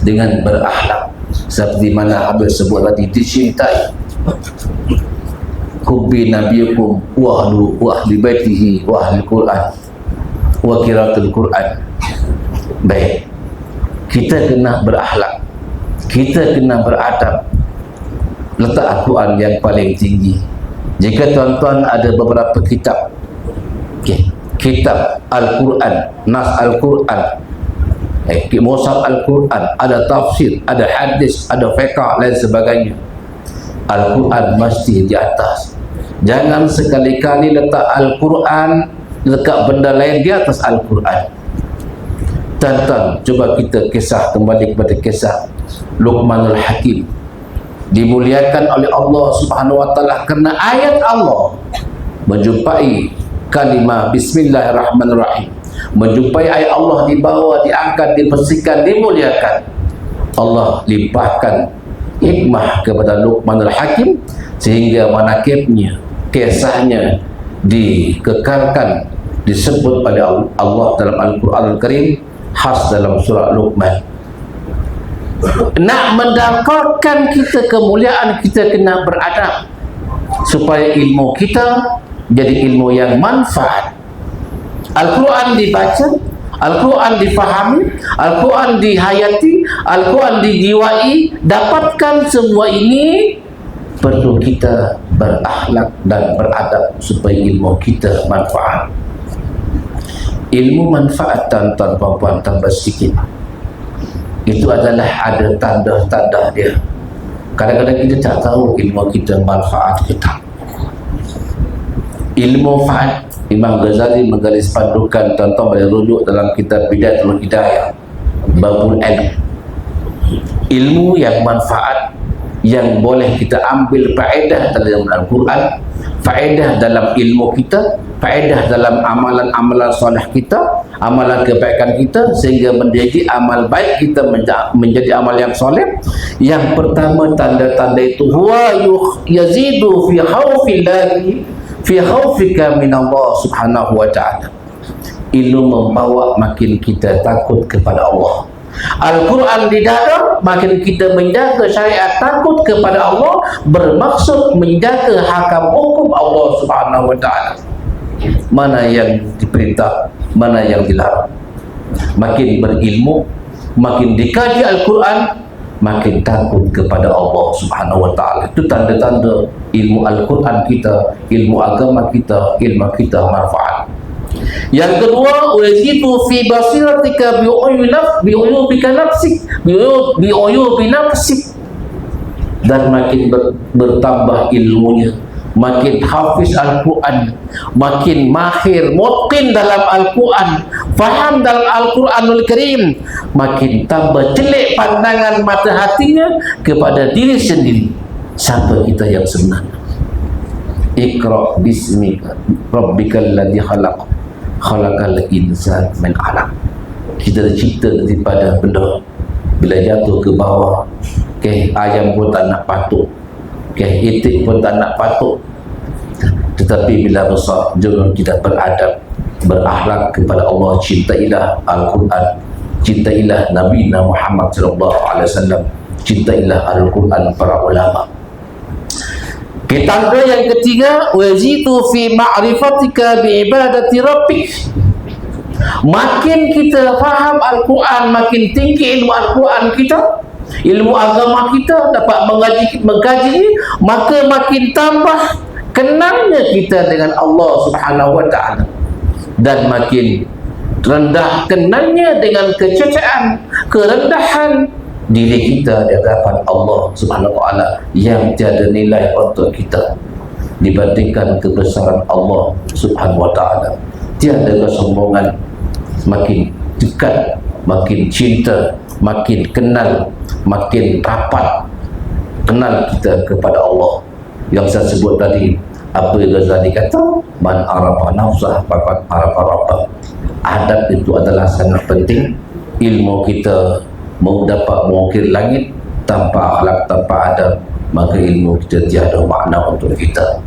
dengan berakhlak, seperti mana Habib sebut tadi, dicintai. Hubbi nabiyukum wa ahli baitihi wa ahli Quran wa qiraatul Quran. Baik, kita kena berakhlak, kita kena beradab, letak Al-Quran yang paling tinggi. Jika tuan-tuan ada beberapa kitab, kitab Al-Quran, nas Al-Quran, mushaf Al-Quran, ada tafsir, ada hadis, ada fiqh, lain sebagainya, Al-Quran mesti di atas. Jangan sekali-kali letak Al-Quran, letak benda lain di atas Al-Quran. Tuan-tuan, coba kita kembali kepada kisah Luqmanul Hakim. Dimuliakan oleh Allah Subhanahu wa taala kerana ayat Allah, menjumpai kalimah Bismillahirrahmanirrahim, menjumpai ayat Allah dibawa, diangkat, dibersihkan, dimuliakan. Allah limpahkan hikmah kepada Luqmanul Hakim sehingga manakibnya, kisahnya dikekalkan, disebut oleh Allah dalam Al-Quran Al-Karim, khas dalam surah Luqman. Nak mendapatkan kita kemuliaan, kita kena beradab supaya ilmu kita jadi ilmu yang manfaat. Al-Quran dibaca, Al-Quran difahami, Al-Quran dihayati, Al-Quran dijiwai. Dapatkan semua ini, perlu kita berakhlak dan beradab supaya ilmu kita manfaat. Ilmu manfaat, tuan-tuan puan-puan, tambah sedikit. Itu adalah ada tanda-tanda dia. Kadang-kadang kita tak tahu ilmu kita manfaat kita. Ilmu Imam Ghazali menggaris pandukan tuan-tuan boleh rujuk dalam kitab Bidayatul Hidayah, babul ilm, ilmu yang manfaat, yang boleh kita ambil faedah dalam Al-Quran, faedah dalam ilmu kita, faedah dalam amalan-amalan soleh kita, amalan kebaikan kita, sehingga menjadi amal baik kita menjadi amal yang soleh. Yang pertama tanda-tanda itu, huwa yazidu fi khawfillahi fi khawfika min Allah subhanahu wa ta'ala. Ilmu membawa makin kita takut kepada Allah. Al-Quran di dada, makin kita menjaga syariat, takut kepada Allah, bermaksud menjaga hakam hukum Allah subhanahu wa ta'ala. Mana yang diperintah, mana yang dilarang. Makin berilmu, makin dikaji Al-Quran, makin takut kepada Allah subhanahu wa ta'ala. Itu tanda-tanda ilmu Al-Quran kita, ilmu agama kita, ilmu kita manfaat. Yang kedua, wajibu fi basiratika bi'uyubika nafsik, bi'uyubi nafsik. Dan makin bertambah ilmunya, makin hafiz Al-Quran, makin mahir, mutqin dalam Al-Quran, faham dalam Al-Quranul Karim, makin tambah celik pandangan mata hatinya kepada diri sendiri. Siapa kita yang sebenarnya? Iqra bismika rabbikal ladzi khalaq, khalaqal insan min 'alaq. Kita tercipta daripada benda, bila jatuh ke bawah, ayam pun tak nak patuk, itik pun tak nak patuk. Tetapi bila besar, jangan kita beradab, berakhlak kepada Allah. Cintailah Al-Quran, cintailah Nabi Muhammad SAW, cintailah Al-Quran, para ulama. Tanda yang ketiga, wajidu fi ma'rifatika bi'ibadati rabbik. Makin kita faham Al-Quran, makin tinggi ilmu Al-Quran kita, ilmu agama kita, dapat mengkaji, maka makin tambah kenalnya kita dengan Allah subhanahu wa ta'ala, dan makin rendah kenalnya dengan kecacaan, kerendahan diri kita di hadapan Allah subhanahu wa ta'ala yang tiada nilai untuk kita dibandingkan kebesaran Allah subhanahu wa ta'ala. Tiada kesombongan. Makin dekat, makin cinta, makin kenal, makin rapat kenal kita kepada Allah. Yang saya sebut tadi, apa Ghazali kata, man arafa nafsah faqad arafa rabbah. Adab itu adalah sangat penting. Ilmu kita mau dapat mengukir langit tanpa akhlak, tanpa adab, maka ilmu kita tiada makna untuk kita.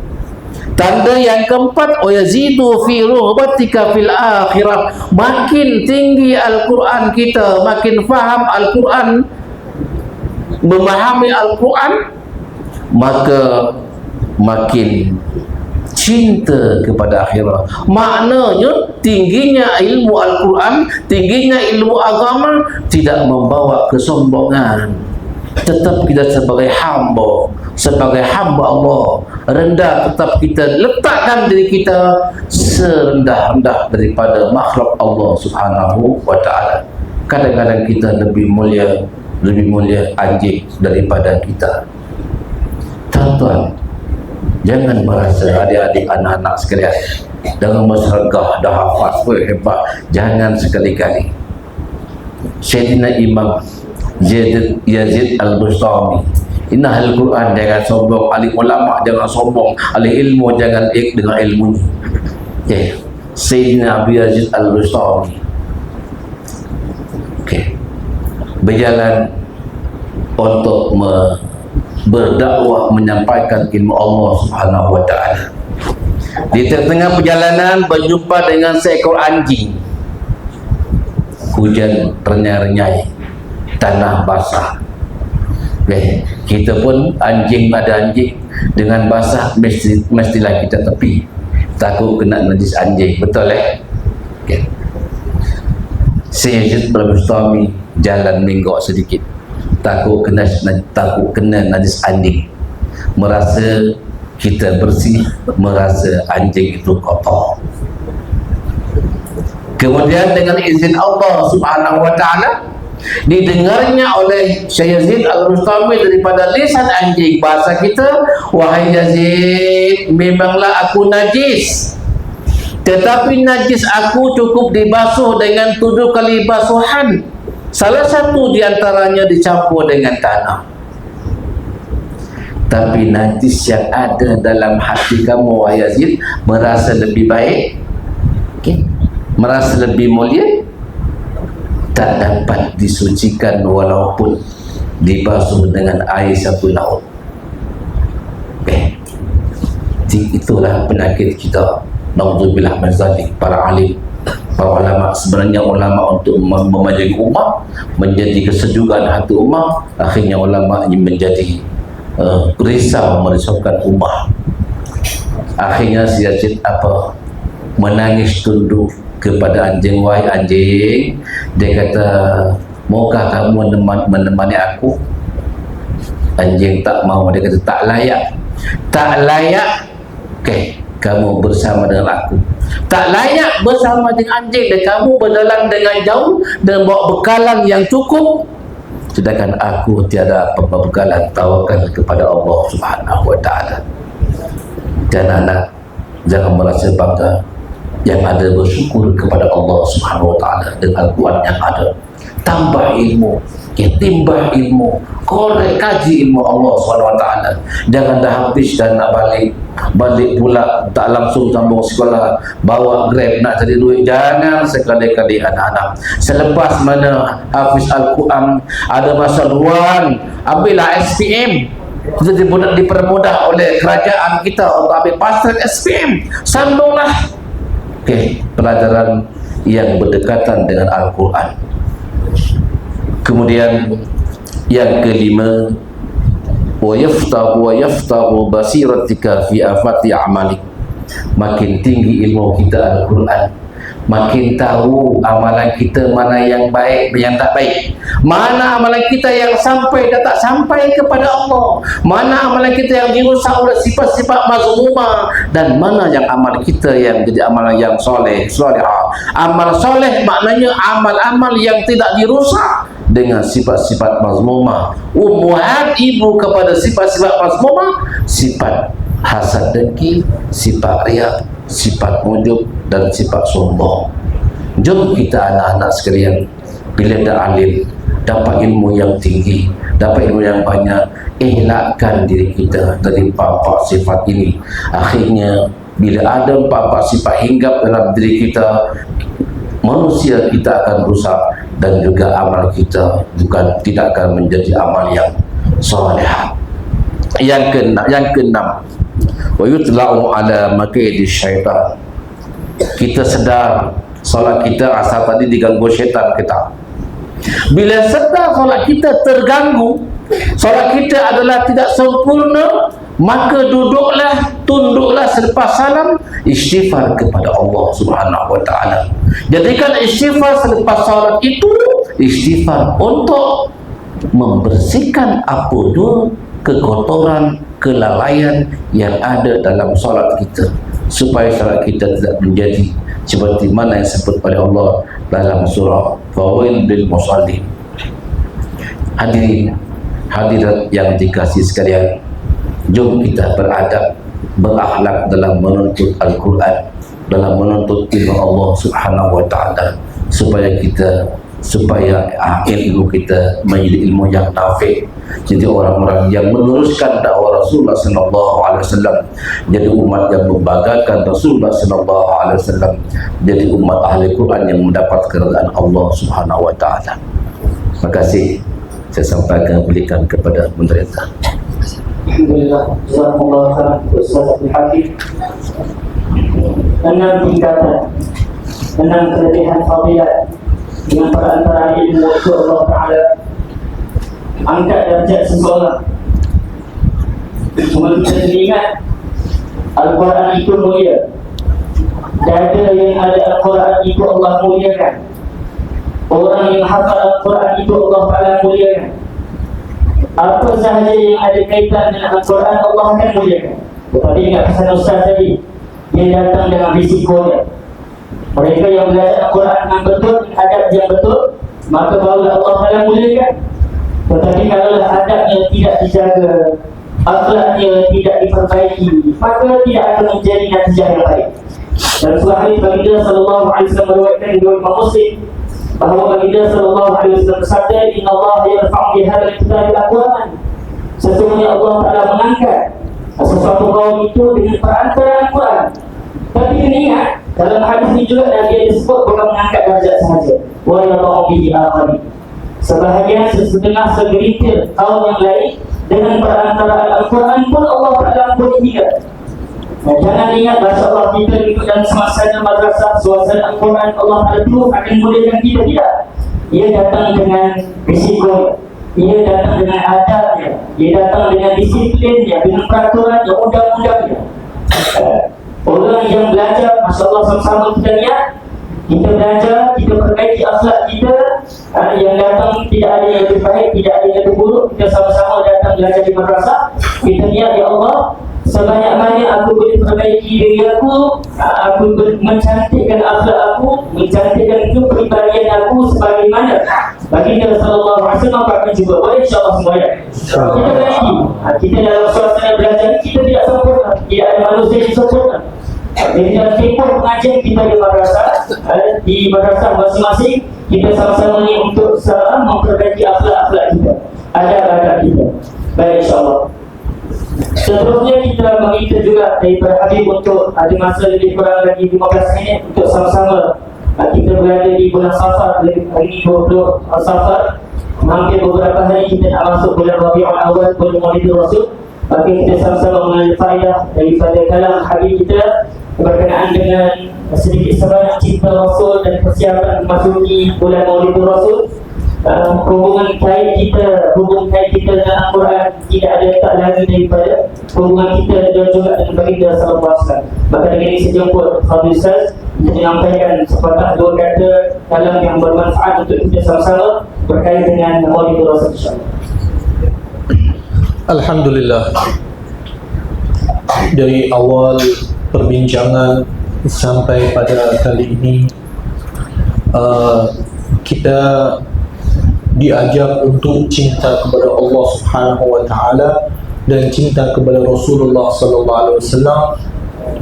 Tanda yang keempat, yazidu fi ruhbatika fil akhirah. Makin tinggi Al-Quran kita, makin faham Al-Quran, memahami Al-Quran, maka makin cinta kepada akhirat. Maknanya tingginya ilmu Al-Quran, tingginya ilmu agama tidak membawa kesombongan. Tetap kita sebagai hamba Allah rendah, tetap kita letakkan diri kita serendah-rendah daripada makhluk Allah subhanahu wa ta'ala. Kadang-kadang kita lebih mulia anjing daripada kita. Tuan-tuan, jangan merasa adik-adik anak-anak sekalian dengan masyarakat dah hafaz hebat. Jangan sekali-kali. Sayyidina Imam Yazid Al-Bustami, inna Al-Quran, jangan sombong. Ahli ulama jangan sombong. Ahli ilmu jangan dengan ilmunya. Sayyidina Abu Yazid Al-Bustami berjalan untuk berdakwah, menyampaikan ilmu Allah subhanahu wa ta'ala. Di tengah perjalanan berjumpa dengan seekor anjing. Hujan renyai-renyai, tanah basah. Kita pun ada anjing, dengan basah mestilah kita tepi, takut kena najis anjing. Betul Sayyid Al-Bustami jalan minggok sedikit, takut kena najis anjing. Merasa kita bersih, merasa anjing itu kotor. Kemudian dengan izin Allah subhanahu wa ta'ala, didengarnya oleh Syekh Yazid Al-Bustami daripada lisan anjing, bahasa kita, wahai Yazid, memanglah aku najis. Tetapi najis aku cukup dibasuh dengan 7 kali basuhan. Salah satu di antaranya dicampur dengan tanah. Tapi najis yang ada dalam hati kamu, wahai Yazid, merasa lebih baik, merasa lebih mulia, tak dapat disucikan walaupun dibasuh dengan air satu laut. Itulah penyakit kita. Naudzubillah min zalik. Para alim, para ulama, sebenarnya ulama untuk memajukan umat, menjadi kesejukan hati umat, akhirnya ulama ini menjadi merisaukan umat. Akhirnya si Yazid menangis tunduk kepada anjing. Wahai anjing, dia kata, maukah kamu menemani aku? Anjing tak mau. Dia kata, tak layak. Tak layak. Kamu bersama dengan aku. Tak layak bersama dengan anjing, dan kamu berjalan dengan jauh dan bawa bekalan yang cukup, sedangkan aku tiada apa bekalan. Tawakal kepada Allah Subhanahu wa ta'ala. Dan anak, jangan merasa bangga, yang ada bersyukur kepada Allah Subhanahu wa ta'ala dengan Al-Quran yang ada. Tambah ilmu, timbah ilmu, korek kaji ilmu Allah Subhanahu wa ta'ala. Jangan dah habis dan nak balik pula, tak langsung sambung sekolah, bawa Grab nak cari duit. Jangan sekali-kali anak-anak. Selepas mana hafiz Al-Quran, ada masa luang, ambillah SPM. Itu dipermudah oleh kerajaan kita untuk ambil pasal SPM. Sambunglah pelajaran yang berdekatan dengan Al-Quran. Kemudian yang kelima, wa yaftahu basiratika fi afati amalik. Makin tinggi ilmu kita Al-Quran, makin tahu amalan kita mana yang baik, yang tak baik, mana amalan kita yang sampai dan tak sampai kepada Allah, mana amalan kita yang dirusak oleh sifat-sifat mazmumah, dan mana yang amal kita yang jadi amalan yang soleh. Amal soleh maknanya amal-amal yang tidak dirusak dengan sifat-sifat mazmumah. Ummuhat, ibu kepada sifat-sifat mazmumah, sifat hasad dengki, sifat riya, sifat ujub, dan sifat sombong. Jom kita anak-anak sekalian, bila dah alim, dapat ilmu yang tinggi, dapat ilmu yang banyak, elakkan diri kita dari empat sifat ini. Akhirnya bila ada empat sifat hinggap dalam diri kita, manusia kita akan rusak, dan juga amal kita tidak akan menjadi amal yang soleh. Yang keenam, wa yutla'u ala makaidi syaitan. Kita sedar solat kita asal tadi diganggu syaitan kita. Bila sedar solat kita terganggu, solat kita adalah tidak sempurna, maka duduklah, tunduklah selepas salam, istighfar kepada Allah Subhanahu wa ta'ala. Jadikan istighfar selepas salat itu istighfar untuk membersihkan apa kekotoran, kelalaian yang ada dalam salat kita, supaya salat kita tidak menjadi seperti mana yang disebut oleh Allah dalam surah Fawail bil Musallin. Hadirin hadirat yang dikasihi sekalian, jom kita beradab, berakhlak dalam menuntut Al-Quran, dalam menuntut ilmu Allah Subhanahu wa ta'ala, supaya ilmu kita menjadi ilmu yang nafi', jadi orang-orang yang meneruskan dakwah Rasulullah sallallahu alaihi wasallam, jadi umat yang membanggakan Rasulullah sallallahu alaihi wasallam, jadi umat ahli Quran yang mendapat keridaan Allah Subhanahu wa ta'ala. Terima kasih. Saya sampaikan berikan kepada pemerintah. Alhamdulillah, jazakumullah khairan Ustaz Abdul Hakim. 6 tingkatan, 6 kelebihan fadilat dengan perantaraan ilmu itu Allah Ta'ala angkat darjat seseorang. Cuma kita ingat Al-Quran itu mulia, dada yang ada Al-Quran itu Allah muliakan, orang yang hafal Al-Quran itu Allah Ta'ala muliakan. Apa sahaja yang ada kaitan dengan Al-Quran Allah akan muliakan. Tetapi ingat pesan Ustaz tadi, dia datang dengan risikonya. Mereka yang belajar Al-Quran dengan betul, adab yang betul, maka barulah Allah Ta'ala muliakan. Tetapi kalau adabnya tidak dijaga, akhlaknya tidak diperbaiki, maka tidak akan menjadi natijah yang baik. Dan sebuah hadis baginda sallallahu alaihi wasallam meriwayatkan dari Imam Muslim bahawa baginda sallallahu alaihi wasallam bersabda, "Inna Allah yarfa'u bi hadzal kitabi aqwaman." Sesungguhnya Allah Taala mengangkat sesuatu kaum itu dengan perantaraan Al-Quran. Tapi kena ingat, dalam hadis ini juga dia disebut bukan mengangkat darjat sahaja. Wa yadha'u bihi akharin. Sebahagian segelintir kaum yang lain dengan perantaraan Al-Quran pun Allah Taala ampuni juga. Jangan ingat bahasa Allah kita ikut dalam suasana madrasah, suasana Al-Quran, Allah Taala itu akan mudahkan kita, tidak. Ia datang dengan risiko, ia datang dengan adabnya, ia datang dengan disiplinnya, dengan peraturannya, undang-undangnya. Orang yang belajar, Masya Allah, sama-sama kita niat, kita belajar, kita perbaiki akhlak kita. Yang datang tidak ada yang lebih baik, tidak ada yang lebih buruk. Kita sama-sama datang belajar di madrasah. Kita niat, ya Allah, sebanyak-banyak aku boleh perbaiki diri aku boleh mencantikkan akhlak aku, mencantikkan kepribadian aku sebagaimana baginda sallallahu alaihi wasallam akan juga. Boleh insya-Allah semua ya. Kita berani. Kita dalam suasana belajar kita tidak sempurna, tidak ada manusia yang sempurna. Jadi dalam tempoh pengajian kita di madrasah masing-masing, kita sama-sama ni untuk memperbaiki akhlak-akhlak kita, adab-adab kita. Baik, insya-Allah. Seterusnya kita meminta juga daripada Habib untuk ada masa lebih kurang lagi 15 minit untuk sama-sama kita berada di bulan Safar. Hari ini 20 Safar, hampir beberapa hari kita nak masuk bulan Rabiul Awal, bulan Maulidul Rasul. Maka kita sama-sama mengambil faedah daripada kalam Habib kita berkenaan dengan sedikit sebanyak cinta Rasul dan persiapan memasuki bulan Maulidul Rasul. Hubungan kait kita dengan Al-Quran tidak ada tak lagi daripada hubungan kita juga dengan baginda sallallahu alaihi wasallam. Maka dengan ini sejemput Fadil Ustaz untuk menyampaikan sepatah dua kata kalam yang bermanfaat untuk kita sama-sama berkait dengan Maulidul Rasul, insya-Allah. Alhamdulillah, dari awal perbincangan sampai pada kali ini kita diajak untuk cinta kepada Allah Subhanahu wa taala dan cinta kepada Rasulullah sallallahu alaihi wasallam,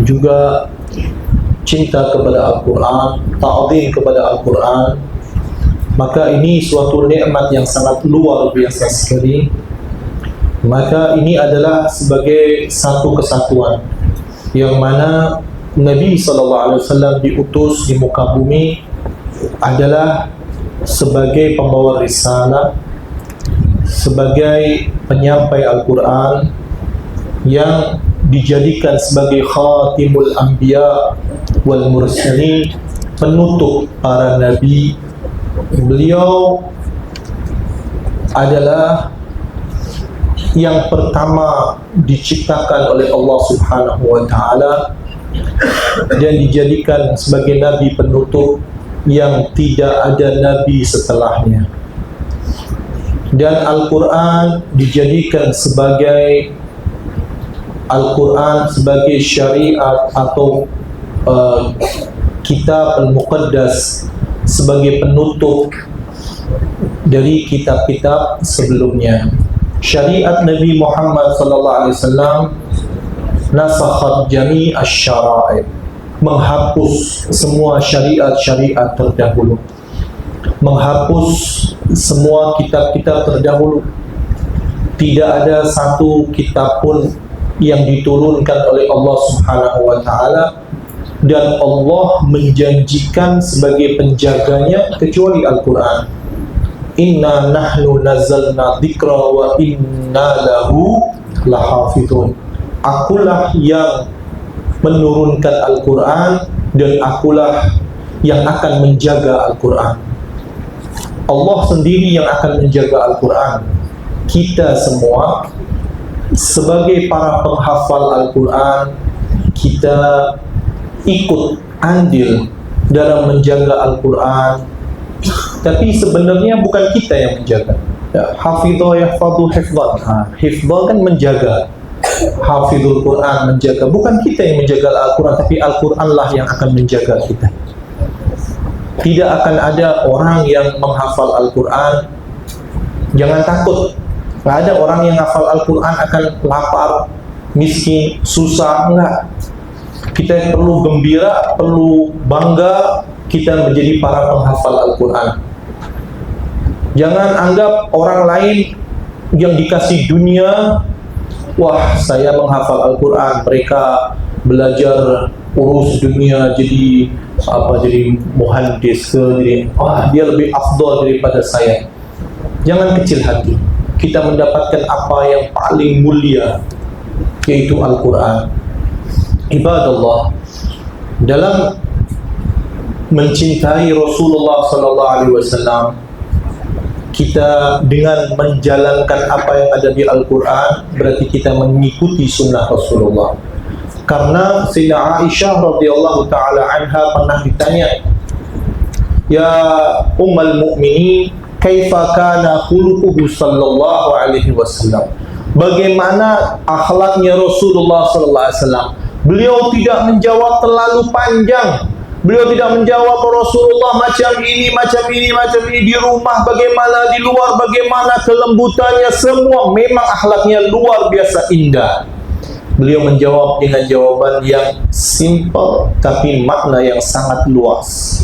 juga cinta kepada Al-Quran, ta'zim kepada Al-Quran. Maka ini suatu nikmat yang sangat luar biasa sekali. Maka ini adalah sebagai satu kesatuan yang mana Nabi sallallahu alaihi wasallam diutus di muka bumi adalah sebagai pembawa risalah, sebagai penyampai Al-Quran yang dijadikan sebagai khatimul anbiya wal mursalin, penutup para nabi. Beliau adalah yang pertama diciptakan oleh Allah Subhanahu wa taala dan dijadikan sebagai nabi penutup yang tidak ada nabi setelahnya. Dan Al-Quran dijadikan sebagai syariat atau kitab al-muqaddas, sebagai penutup dari kitab-kitab sebelumnya. Syariat Nabi Muhammad sallallahu alaihi wasallam nasakhat jami' asy-syara'i', menghapus semua syariat-syariat terdahulu, menghapus semua kitab-kitab terdahulu. Tidak ada satu kitab pun yang diturunkan oleh Allah Subhanahu wa taala dan Allah menjanjikan sebagai penjaganya kecuali Al-Quran. Inna nahnu nazzalna dzikra wa inna lahu lahafizun. Akulah yang menurunkan Al-Quran dan akulah yang akan menjaga Al-Quran. Allah sendiri yang akan menjaga Al-Quran. Kita semua sebagai para penghafal Al-Quran, kita ikut andil dalam menjaga Al-Quran. Tapi sebenarnya bukan kita yang menjaga. Hafidhah yahfadhu hifdhan. Hifdhan kan menjaga. Hafidhul Quran menjaga. Bukan kita yang menjaga Al-Quran, tapi Al-Quran lah yang akan menjaga kita. Tidak akan ada orang yang menghafal Al-Quran. Jangan takut. Tidak ada orang yang hafal Al-Quran akan lapar, miskin, susah. Enggak. Kita perlu gembira, perlu bangga kita menjadi para penghafal Al-Quran. Jangan anggap orang lain yang dikasih dunia, wah saya menghafal Al-Quran, mereka belajar urus dunia jadi muhandis ke, jadi dia lebih afdal daripada saya. Jangan kecil hati. Kita mendapatkan apa yang paling mulia, yaitu Al-Quran. Ibadallah, dalam mencintai Rasulullah sallallahu alaihi wasallam, kita dengan menjalankan apa yang ada di Al-Quran, berarti kita mengikuti sunnah Rasulullah. Karena Sayyidah Aisyah radhiyallahu ta'ala anha pernah ditanya, ya Ummul Mukminin, kaifa kana khuluquhu sallallahu alaihi wasallam, bagaimana akhlaknya Rasulullah sallallahu alaihi wasallam? Beliau tidak menjawab terlalu panjang. Beliau tidak menjawab Rasulullah macam ini di rumah bagaimana, di luar bagaimana, kelembutannya semua memang akhlaknya luar biasa indah. Beliau menjawab dengan jawaban yang simple tapi makna yang sangat luas.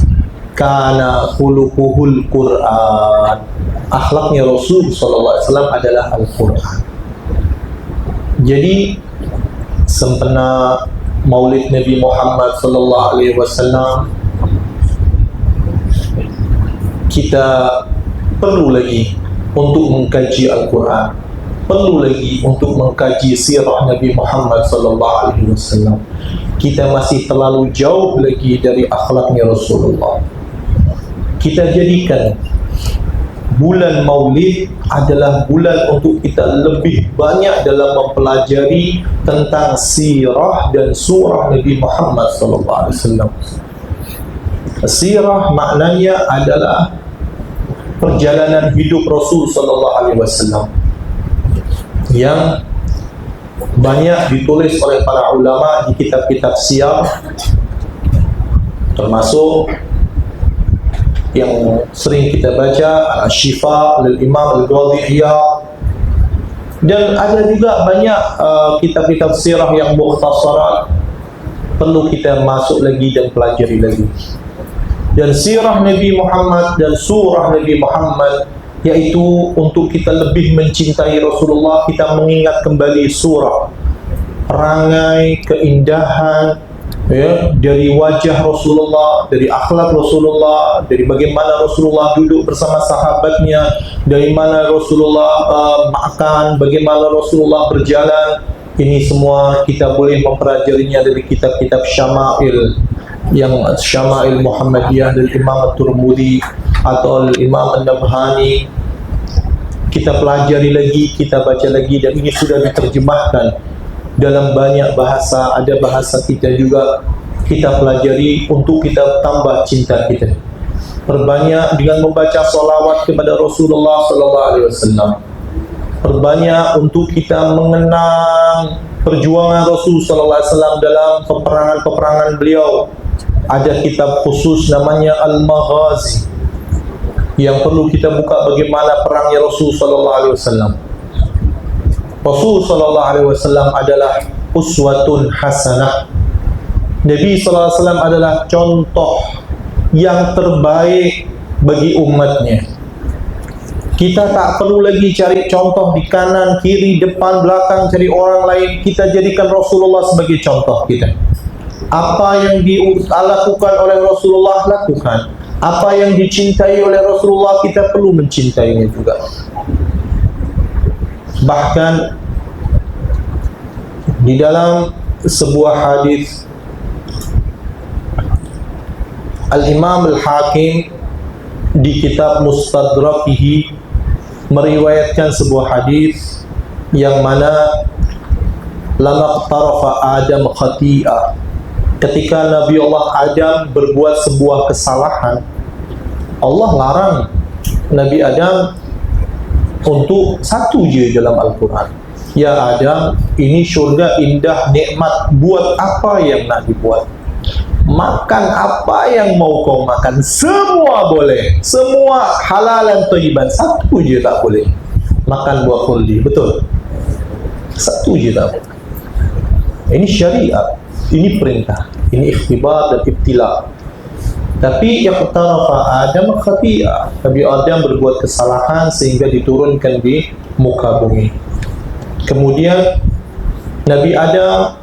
Kana khuluquhul Quran. Akhlaknya Rasul sallallahu alaihi wasallam adalah Al-Quran. Jadi sempena Maulid Nabi Muhammad sallallahu alaihi wasallam, kita perlu lagi untuk mengkaji Al-Quran, perlu lagi untuk mengkaji sirah Nabi Muhammad sallallahu alaihi wasallam. Kita masih terlalu jauh lagi dari akhlaknya Rasulullah. Kita jadikan bulan Maulid adalah bulan untuk kita lebih banyak dalam mempelajari tentang sirah dan surah Nabi Muhammad sallallahu alaihi wasallam. Sirah maknanya adalah perjalanan hidup Rasul sallallahu alaihi wasallam yang banyak ditulis oleh para ulama di kitab-kitab siyar, termasuk yang sering kita baca Al-Syifa Al-Imam Al-Ghazali, dan ada juga banyak kitab-kitab sirah yang mukhtasarat, perlu kita masuk lagi dan pelajari lagi. Dan sirah Nabi Muhammad dan surah Nabi Muhammad, yaitu untuk kita lebih mencintai Rasulullah, kita mengingat kembali surah, perangai, keindahan, dari wajah Rasulullah, dari akhlak Rasulullah, dari bagaimana Rasulullah duduk bersama sahabatnya, dari mana Rasulullah makan, bagaimana Rasulullah berjalan. Ini semua kita boleh mempelajarinya dari kitab-kitab Syama'il, yang Syama'il Muhammadiyah dari Imam At-Tirmidzi atau Imam An-Nabhani. Kita pelajari lagi, kita baca lagi, dan ini sudah diterjemahkan dalam banyak bahasa. Ada bahasa kita juga, kita pelajari untuk kita tambah cinta kita. Perbanyak dengan membaca salawat kepada Rasulullah sallallahu alaihi wasallam. Perbanyak untuk kita mengenang perjuangan Rasul sallallahu alaihi wasallam dalam peperangan-peperangan beliau. Ada kitab khusus namanya Al-Maghazi yang perlu kita buka bagaimana perangnya Rasul sallallahu alaihi wasallam. Rasul sallallahu alaihi wasallam adalah uswatun hasanah. Nabi sallallahu alaihi wasallam adalah contoh yang terbaik bagi umatnya. Kita tak perlu lagi cari contoh di kanan, kiri, depan, belakang, cari orang lain. Kita jadikan Rasulullah sebagai contoh kita. Apa yang dilakukan oleh Rasulullah, lakukan. Apa yang dicintai oleh Rasulullah, kita perlu mencintainya juga. Bahkan di dalam sebuah hadis, Al-Imam Al-Hakim di kitab Mustadrakihi meriwayatkan sebuah hadis yang mana lama tarafa Adam khati'ah, ketika Nabi Allah Adam berbuat sebuah kesalahan, Allah larang Nabi Adam untuk satu je dalam Al-Quran. Ya Adam, ini syurga indah, nikmat, buat apa yang nak dibuat? Makan apa yang mau kau makan, semua boleh, semua halal dan thayyiban, satu je tak boleh, makan buah khuldi. Betul? Satu je tak boleh. Ini syariat. Ini perintah, ini ikhtibar dan ibtila. Tapi yang pertama Adam khati'ah, Nabi Adam berbuat kesalahan sehingga diturunkan di muka bumi. Kemudian Nabi Adam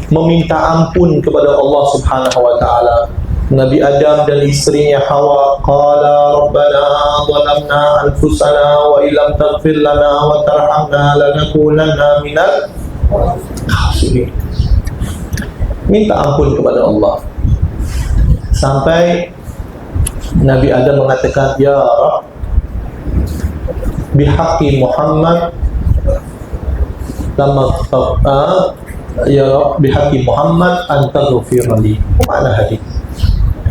meminta ampun kepada Allah Subhanahu wa taala. Nabi Adam dan isterinya Hawa qala rabbana zalamna anfusana wa illam taghfir lana wa tarhamna lanakunanna minal khasirin. Minta ampun kepada Allah. Sampai Nabi Adam mengatakan, ya Rabb, bihaqqi Muhammad lama ya Rabb, bihaqqi Muhammad anta ghafir li. Mana hadis?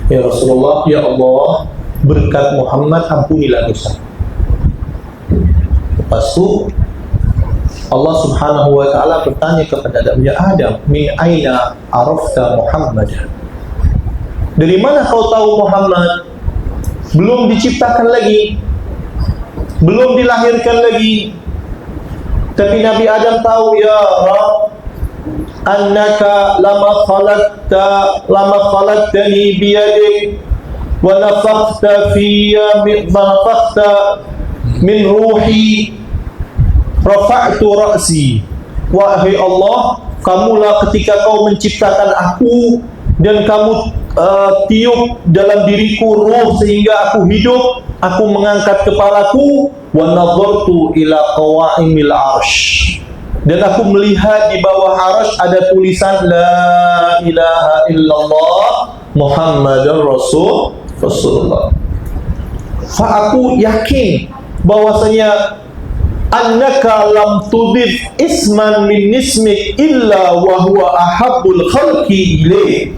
Ya Rasulullah, ya Allah, berkat Muhammad ampunilah dosa. Lepas itu Allah Subhanahu wa taala bertanya kepada Adam, ya Adam, min aina arafta Muhammad? Dari mana kau tahu Muhammad? Belum diciptakan lagi, belum dilahirkan lagi. Tapi Nabi Adam tahu, ya Rabb, annaka lama khalaqtani biyadik wa nafakhta fiyya min ruhi rafa'tu ra'si. Wahai Allah, kamulah ketika kau menciptakan aku dan kamu tiup dalam diriku ruh sehingga aku hidup, aku mengangkat kepalaku, wa nadhartu ila qawaimil arsh, dan aku melihat di bawah arsh ada tulisan la ilaha illallah Muhammadar Rasulullah. Fa aku yakin bahwasanya annaka lam tudif isman min ismik illa wa huwa ahabbul khalqi ilaih.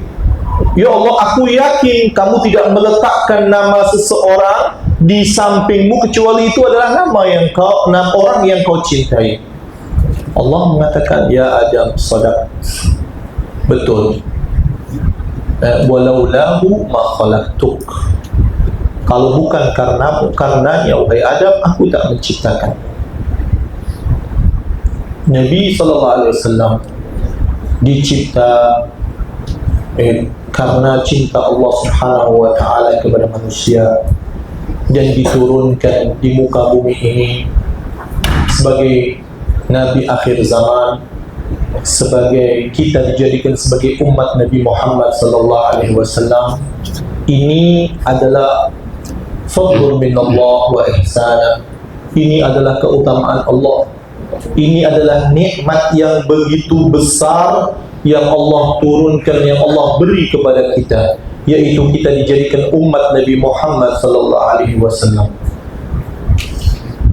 Ya Allah, aku yakin kamu tidak meletakkan nama seseorang di sampingmu kecuali itu adalah nama orang yang kau cintai. Allah mengatakan, ya Adam, sadaq, betul. Walaulahu ma khalaqtuk. Kalau bukan karenanya wahai Adam, aku tak menciptakan. Nabi SAW dicipta karena cinta Allah Subhanahu wa taala kepada manusia dan diturunkan di muka bumi ini sebagai Nabi akhir zaman, sebagai kita dijadikan sebagai umat Nabi Muhammad sallallahu alaihi wasallam. Ini adalah fadlun min Allah wa ihsana. Ini adalah keutamaan Allah. Ini adalah nikmat yang begitu besar yang Allah turunkan, yang Allah beri kepada kita, yaitu kita dijadikan umat Nabi Muhammad sallallahu alaihi wasallam.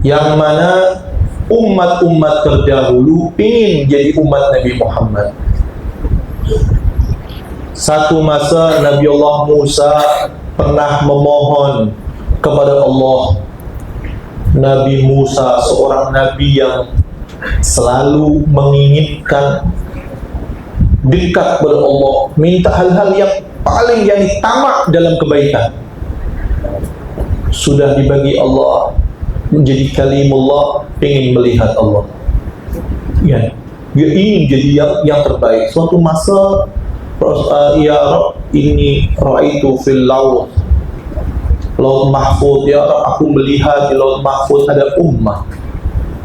Yang mana umat-umat terdahulu ingin jadi umat Nabi Muhammad. Satu masa Nabi Allah Musa pernah memohon kepada Allah. Nabi Musa seorang nabi yang selalu menginginkan dekat kepada Allah, minta hal-hal yang paling yang tamak dalam kebaikan. Sudah dibagi Allah menjadi kalimullah, ingin melihat Allah. Ya, dia ingin jadi yang terbaik. Suatu masa, ya Rabb, ini ra'aitu fil laut mahfuz, ya Rabb, aku melihat di laut mahfuz ada ummah.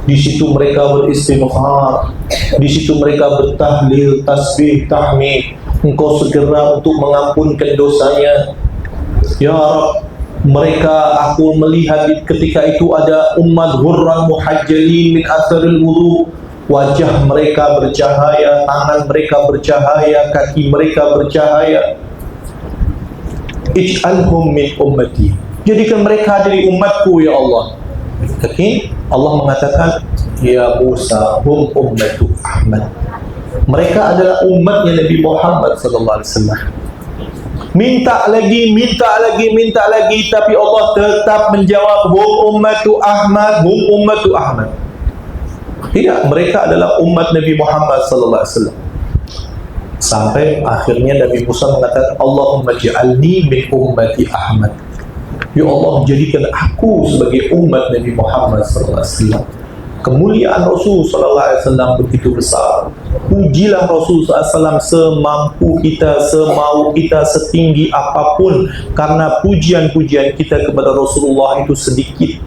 Di situ mereka beristighfar, di situ mereka bertahlil, tasbih, tahmid. Engkau segera untuk mengampunkan dosanya. Ya Rabb, aku melihat ketika itu ada umat ghurran muhajjalin min atharil wudu. Wajah mereka bercahaya, tangan mereka bercahaya, kaki mereka bercahaya. Ij'alhum min ummati, jadikan mereka dari umatku ya Allah. Tapi Allah mengatakan, ya Musa, hum ummatu Ahmad, mereka adalah umatnya Nabi Muhammad sallallahu alaihi wasallam. Minta lagi, tapi Allah tetap menjawab, hum ummatu Ahmad, hum ummatu Ahmad. Tidak, mereka adalah umat Nabi Muhammad sallallahu alaihi wasallam. Sampai akhirnya Nabi Musa mengatakan, Allahumma ja'alni min ummati Ahmad. Ya Allah, jadikan aku sebagai umat Nabi Muhammad sallallahu alaihi wasallam. Kemuliaan Rasul sallallahu alaihi wasallam begitu besar. pujilah Rasulullah SAW semampu kita, semau kita, setinggi apapun, karena pujian-pujian kita kepada Rasulullah itu sedikit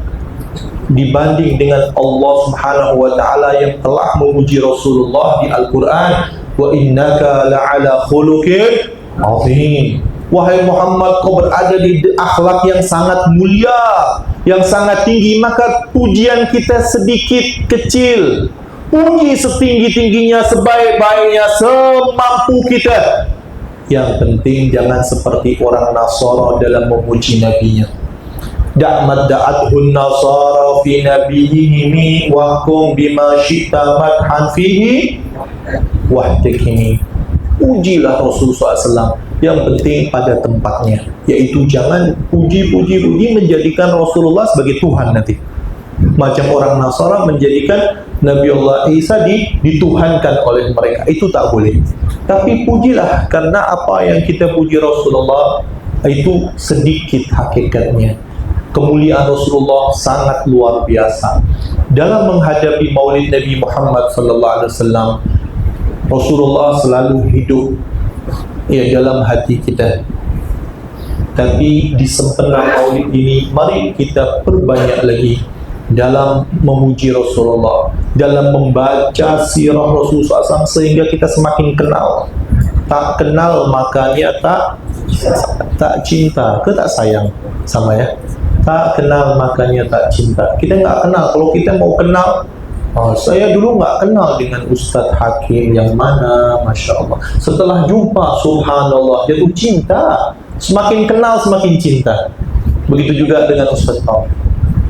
dibanding dengan Allah Subhanahu wa taala yang telah memuji Rasulullah di Al-Quran, wa innaka la'ala khuluqin azim. Wahai Muhammad, kau berada di akhlak yang sangat mulia, yang sangat tinggi, maka pujian kita sedikit kecil. Puji setinggi-tingginya, sebaik-baiknya, semampu kita. Yang penting jangan seperti orang Nasara dalam memuji nabinya. Da'mat da'athun Nasara fi nabiyihimi wahkum bima syi'ta madhan fihi wahtakini. Pujilah Rasulullah SAW, yang penting pada tempatnya, yaitu jangan puji-puji menjadikan Rasulullah sebagai Tuhan nanti, macam orang Nasara menjadikan Nabi Allah Isa dituhankan oleh mereka. Itu tak boleh. Tapi pujilah, karena apa yang kita puji Rasulullah itu sedikit hakikatnya. Kemuliaan Rasulullah sangat luar biasa. Dalam menghadapi Maulid Nabi Muhammad SAW, Rasulullah selalu hidup dalam hati kita. Tapi di sempena Maulid ini, mari kita perbanyak lagi dalam memuji Rasulullah, dalam membaca sirah Rasulullah SAW, sehingga kita semakin kenal. Tak kenal makanya tak cinta, ke tak sayang sama ya. Tak kenal makanya tak cinta. Kita nggak kenal. Kalau kita mau kenal, saya dulu nggak kenal dengan Ustadz Hakim yang mana, Masya Allah. Setelah jumpa, subhanallah, jatuh cinta. Semakin kenal, semakin cinta. Begitu juga dengan Ustadz Taufik.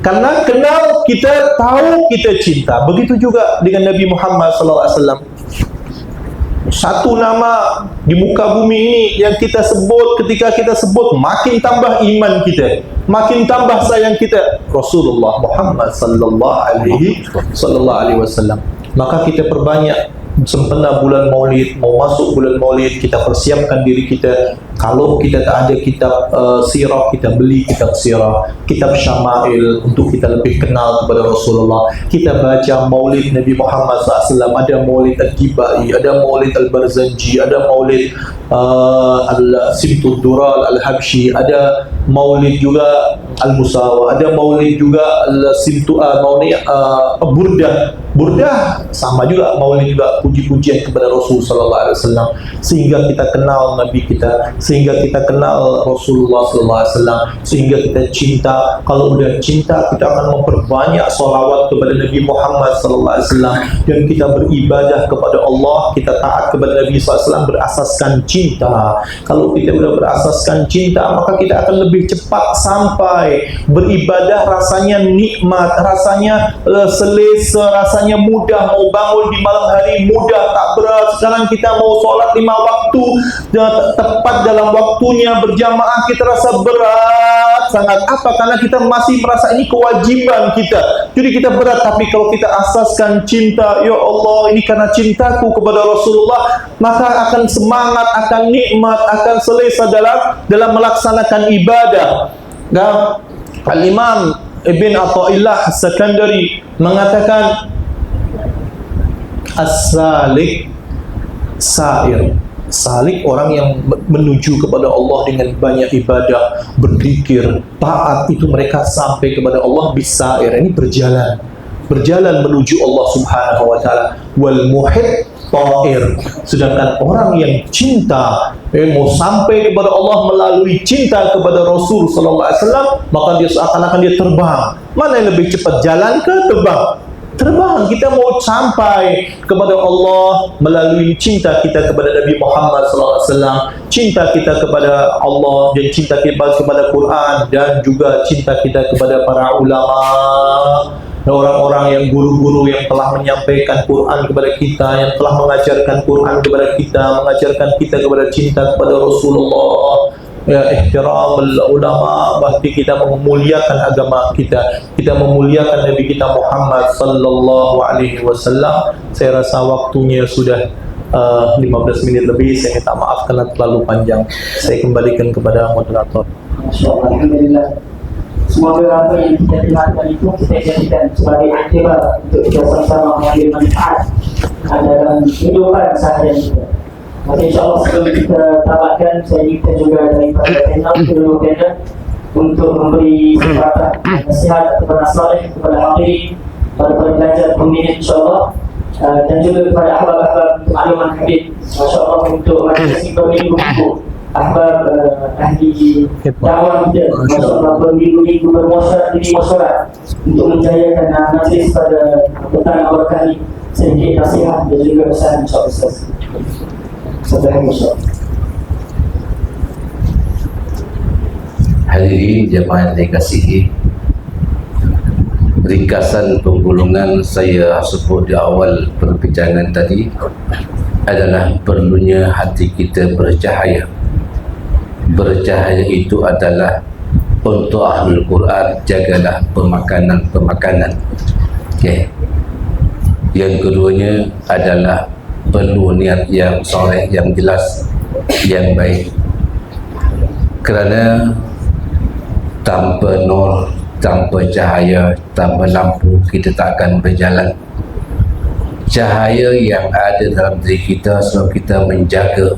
Karena kenal, kita tahu, kita cinta. Begitu juga dengan Nabi Muhammad SAW. Satu nama di muka bumi ini yang kita sebut, ketika kita sebut, makin tambah iman kita, makin tambah sayang kita, Rasulullah Muhammad sallallahu alaihi wasallam. Maka kita perbanyak sempena bulan Maulid, mau masuk bulan Maulid, kita persiapkan diri kita. Kalau kita tak ada kitab sirah, kita beli kitab sirah, kitab syama'il, untuk kita lebih kenal kepada Rasulullah. Kita baca Maulid Nabi Muhammad SAW. Ada Maulid Al-Gibai, ada Maulid Al-Barzanji, ada Maulid Al-Simtud Dural Al-Habshi, ada Maulid juga Al-Musawa, ada Maulid juga Al-Simtu Burdah, sama juga Maulid juga, puji-pujian kepada Rasul sallallahu alaihi wasallam, sehingga kita kenal Nabi kita, sehingga kita kenal Rasulullah sallallahu alaihi wasallam, sehingga kita cinta. Kalau udah cinta, kita akan memperbanyak sholawat kepada Nabi Muhammad sallallahu alaihi wasallam, dan kita beribadah kepada Allah, kita taat kepada Nabi sallallahu alaihi wasallam berasaskan cinta. Kalau kita sudah berasaskan cinta, maka kita akan lebih cepat sampai. Beribadah rasanya nikmat, rasanya selesa, rasanya mudah. Mau bangun di malam hari mudah, tak berat. Sekarang kita mau sholat 5 waktu tepat dalam waktunya, berjamaah, kita rasa berat sangat. Apa? Karena kita masih merasa ini kewajiban kita, jadi kita berat. Tapi kalau kita asaskan cinta, ya Allah, ini karena cintaku kepada Rasulullah, maka akan semangat, akan nikmat, akan selesa dalam melaksanakan ibadah. Dan Al-Imam Ibn Atha'illah As-Sakandari mengatakan, as-salik sair. Salik orang yang menuju kepada Allah dengan banyak ibadah, berzikir, taat, itu mereka sampai kepada Allah bisair. Ini berjalan menuju Allah Subhanahu wa taala. Wal muhib ta'ir. Sedangkan orang yang cinta mau sampai kepada Allah melalui cinta kepada Rasul sallallahu alaihi wasallam, maka dia seakan-akan dia terbang. Mana yang lebih cepat, jalan ke terbang? Terbang. Kita mau sampai kepada Allah melalui cinta kita kepada Nabi Muhammad SAW, cinta kita kepada Allah, dan cinta kita kepada Quran, dan juga cinta kita kepada para ulama, orang-orang yang guru-guru yang telah menyampaikan Quran kepada kita, yang telah mengajarkan Quran kepada kita, mengajarkan kita kepada cinta kepada Rasulullah. Ya, ihtiram ulama, berarti kita memuliakan agama kita, kita memuliakan Nabi kita Muhammad sallallahu alaihi wasallam. Saya rasa waktunya sudah 15 minit lebih. Saya minta maaf karena terlalu panjang. Saya kembalikan kepada moderator. Masyaallah, alhamdulillah. Semoga apa yang kita dengarkan itu kita jadikan sebagai iktibar untuk kita sama-sama mengambil manfaat dalam kehidupan seharian kita. Maka insyaAllah sebelum kita tamatkan, saya minta juga daripada panel kedua panel untuk memberi kesempatan nasihat kepada Saleh, kepada Habib, kepada pelajar peminat insyaAllah, dan juga kepada ahbab-ahbab makluman Habib, masya-Allah, untuk majlis berminggu-minggu. Ahbab ahli dakwah kita, masya-Allah, berminggu-minggu bermusyawarah untuk menjayakan majlis pada petang berkah ini. Sedikit nasihat dan juga pesan insya-Allah. Hadirin jemaah yang dikasihi, ringkasan penggulungan saya sebut di awal perbincangan tadi adalah perlunya hati kita bercahaya. Bercahaya itu adalah untuk Ahlul Quran, jagalah pemakanan. Okay. Yang keduanya adalah perlu niat yang soleh, yang jelas, yang baik. Kerana tanpa nur, tanpa cahaya, tanpa lampu, kita tak akan berjalan. Cahaya yang ada dalam diri kita sebab kita menjaga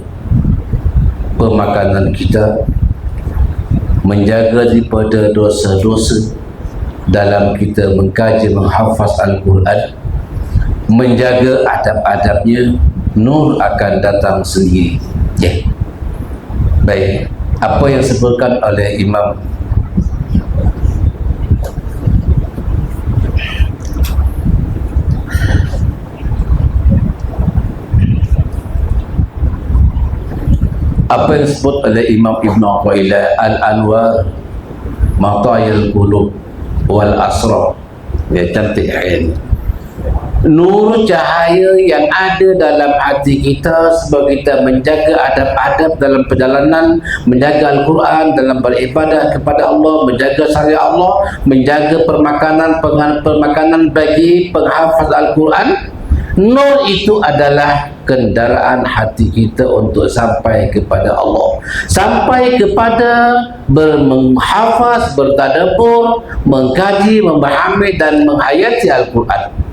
pemakanan kita, menjaga daripada dosa-dosa dalam kita mengkaji, menghafaz Al-Quran, menjaga adab-adabnya, nur akan datang sendiri. Baik, apa yang disebutkan oleh Imam apa yang disebut oleh Imam Ibn Athaillah, Al-Anwar Matayil Qulub wal Asrar, ya, cantik ini. Nur cahaya yang ada dalam hati kita sebab kita menjaga adab-adab dalam perjalanan, menjaga Al-Quran dalam beribadah kepada Allah, menjaga syariat Allah, menjaga permakanan bagi penghafaz Al-Quran. Nur itu adalah kendaraan hati kita untuk sampai kepada Allah, sampai kepada menghafaz, bertadabbur, mengkaji, memahami dan menghayati Al-Quran.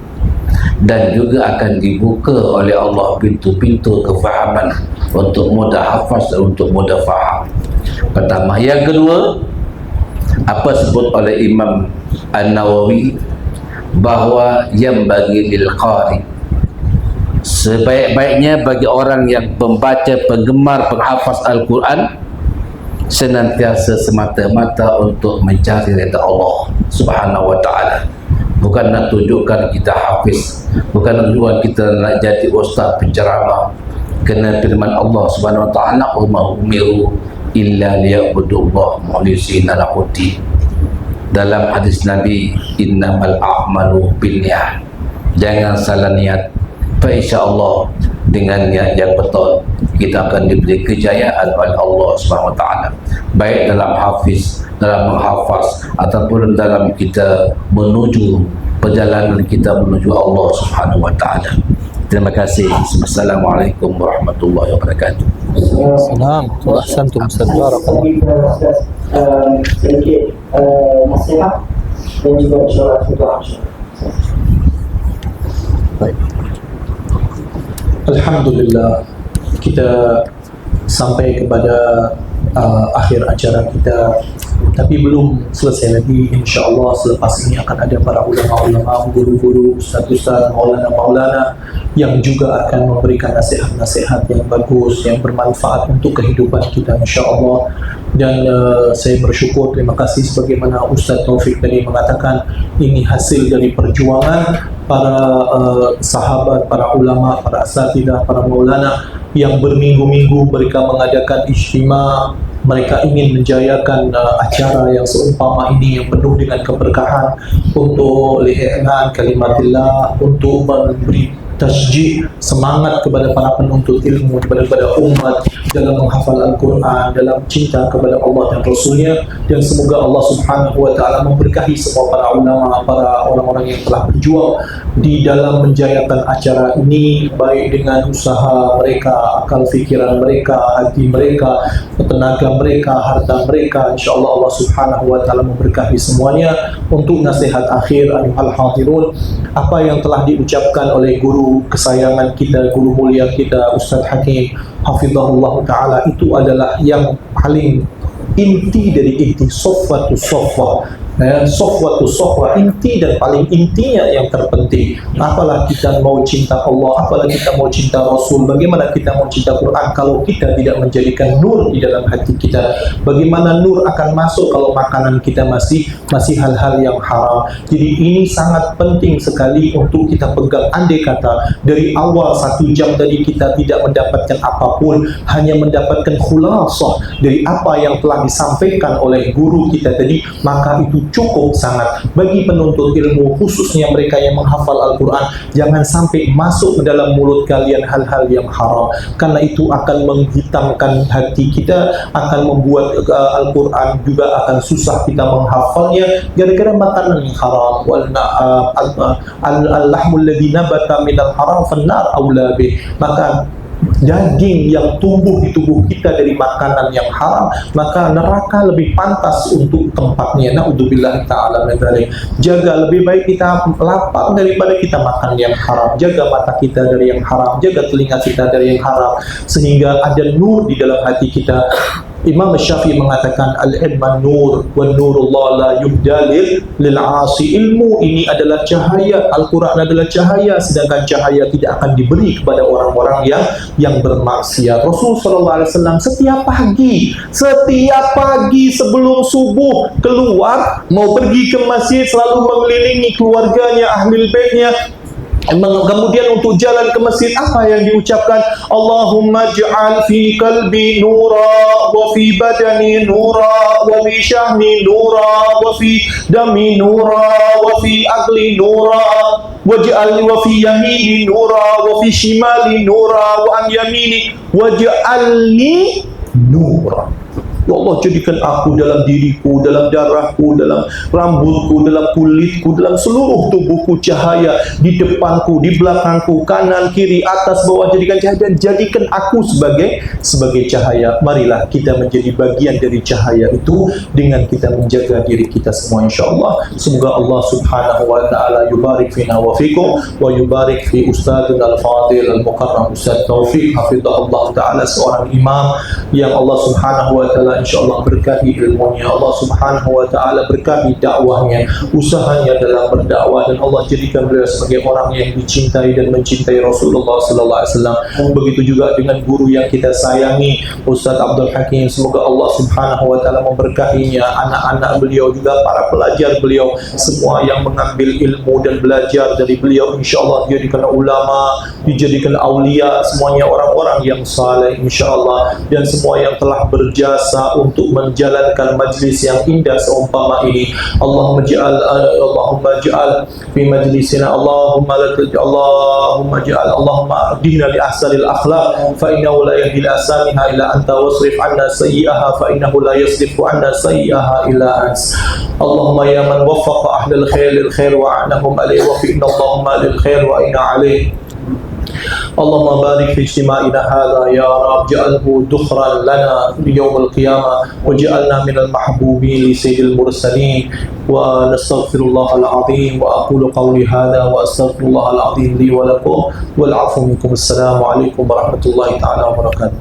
Dan juga akan dibuka oleh Allah pintu-pintu kefahaman untuk mudah hafaz dan untuk mudah faham. Pertama. Yang kedua, apa sebut oleh Imam An-Nawawi, bahawa yang bagi lil qari, sebaik-baiknya bagi orang yang pembaca, penggemar, penghafaz Al-Quran, senantiasa semata-mata untuk mencari redha Allah Subhanahu wa ta'ala. Bukan nak tunjukkan kita hafiz, bukan nak tunjukkan kita nak jadi ustaz penceramah. Kerana firman Allah Subhanahu wa ta'ala, "Wa ma umiru illa liya'budullah mukhlisina lahu-d-din." Dalam hadis Nabi, "Innamal a'malu binniyat." Jangan salah niat. InsyaAllah dengan niat yang betul kita akan diberi kejayaan oleh Allah Subhanahu wa ta'ala, baik dalam hafiz, dalam menghafaz, ataupun dalam kita menuju perjalanan kita menuju Allah Subhanahu wa ta'ala. Terima kasih. Assalamualaikum warahmatullahi wabarakatuh. Assalamualaikum warahmatullahi wabarakatuh. Sedikit nasihat dan juga insyaAllah. Baik. Alhamdulillah, kita sampai kepada akhir acara kita, tapi belum selesai lagi. InsyaAllah selepas ini akan ada para ulama-ulama, guru-guru, ustaz-ustaz, maulana-maulana yang juga akan memberikan nasihat-nasihat yang bagus, yang bermanfaat untuk kehidupan kita, insyaAllah. Dan saya bersyukur, terima kasih sebagaimana Ustaz Taufik tadi mengatakan, ini hasil dari perjuangan para sahabat, para ulama, para asatidah, para maulana yang berminggu-minggu mereka mengadakan ijtima. Mereka ingin menjayakan acara yang seumpama ini yang penuh dengan keberkahan untuk li'a'lan kalimatillah, untuk memberi tasjid, semangat kepada para penuntut ilmu, kepada umat dalam menghafal Al-Quran, dalam cinta kepada Allah dan Rasulnya. Dan semoga Allah Subhanahu wa ta'ala memberkahi semua para ulama, para orang-orang yang telah berjuang di dalam menjayakan acara ini, baik dengan usaha mereka, akal fikiran mereka, hati mereka, tenaga mereka, harta mereka. InsyaAllah Allah Subhanahu wa ta'ala memberkahi semuanya. Untuk nasihat akhir, ayuhal hadirun, apa yang telah diucapkan oleh guru guru kesayangan kita, guru mulia kita Ustaz Hakim hafizahullah taala, itu adalah yang paling inti dari inti sofwatu sofwa, sofwatu sofwa, inti dan paling intinya yang terpenting. Apalah kita mau cinta Allah, apalah kita mau cinta Rasul, bagaimana kita mau cinta Quran kalau kita tidak menjadikan nur di dalam hati kita? Bagaimana nur akan masuk kalau makanan kita masih hal-hal yang haram? Jadi ini sangat penting sekali untuk kita pegang. Andai kata dari awal 1 jam tadi kita tidak mendapatkan apapun, hanya mendapatkan khulasah dari apa yang telah disampaikan oleh guru kita tadi, maka itu cukup sangat bagi penuntut ilmu, khususnya mereka yang menghafal Al-Quran. Jangan sampai masuk ke dalam mulut kalian hal-hal yang haram, karena itu akan menghitamkan hati kita, akan membuat Al-Quran juga akan susah kita menghafalnya gara-gara makanan yang haram. Al-lahmul ladzi nabata minal haram fannar aula bih. Maka daging yang tumbuh di tubuh kita dari makanan yang haram, maka neraka lebih pantas untuk tempatnya. Na'udzubillah ta'ala min dzalik. Jaga, lebih baik kita lapar daripada kita makan yang haram. Jaga mata kita dari yang haram, jaga telinga kita dari yang haram, sehingga ada nur di dalam hati kita. Imam Syafi'i mengatakan al-ilmu nur wa nurullah la yubdalil lil 'asi. Ilmu ini adalah cahaya, Al-Quran adalah cahaya, sedangkan cahaya tidak akan diberi kepada orang-orang yang bermaksiat. Rasul sallallahu alaihi wasallam setiap pagi sebelum subuh keluar mau pergi ke masjid, selalu mengelilingi keluarganya, ahlul baitnya. Kemudian untuk jalan ke masjid, apa yang diucapkan? Allahumma ja'al fi qalbi nura wa fi badani nura wa fi syahni nura wa fi dami nura wa fi aqli nura waj'al wa fi yamini nura wa fi shimali nura wa an yamini waj'alni nura. Ya Allah, jadikan aku dalam diriku, dalam darahku, dalam rambutku, dalam kulitku, dalam seluruh tubuhku cahaya, di depanku, di belakangku, kanan, kiri, atas, bawah, jadikan cahaya, dan jadikan aku sebagai cahaya. Marilah kita menjadi bagian dari cahaya itu dengan kita menjaga diri kita semua, insyaAllah. Semoga Allah subhanahu wa ta'ala yubarik fina wa fikum, wa yubarik fi ustadina al-fadil al-mukarram Ustaz Taufiq hafizahullah ta'ala, seorang imam yang Allah subhanahu wa ta'ala insyaAllah berkahi ilmunya, Allah subhanahu wa ta'ala berkahi dakwahnya, usahanya dalam berdakwah, dan Allah jadikan beliau sebagai orang yang dicintai dan mencintai Rasulullah sallallahu alaihi wasallam. Begitu juga dengan guru yang kita sayangi, Ustaz Abdul Hakim, semoga Allah subhanahu wa ta'ala memberkahinya, anak-anak beliau juga, para pelajar beliau, semua yang mengambil ilmu dan belajar dari beliau, insyaAllah dijadikan ulama, dijadikan awliya, semuanya orang-orang yang saleh insyaAllah, dan semua yang telah berjasa untuk menjalankan majlis yang indah seumpama ini. Allahumma ja'al fi majlisina, Allahumma ahdina li ahsanil akhlaq fa innahu la yahdi li ahsaniha illa anta, wasrif anna sayyi'aha fa innahu la yasrifu anna sayyi'aha illa ant. Allahumma ya man waffaqa ahlal khair lil khair wa a'nahum alayhi wa fi'na Allahumma lil khair wa inna alayhi. اللهم بارك في اجتماعنا هذا يا رب، جعله ذخرا لنا يوم القيامة، وجعلنا من المحبوبين لسيد المرسلين. ونستغفر الله العظيم، وأقول قولي هذا وأستغفر الله العظيم لي ولكم، والعفو منكم. السلام عليكم ورحمة الله تعالى وبركاته.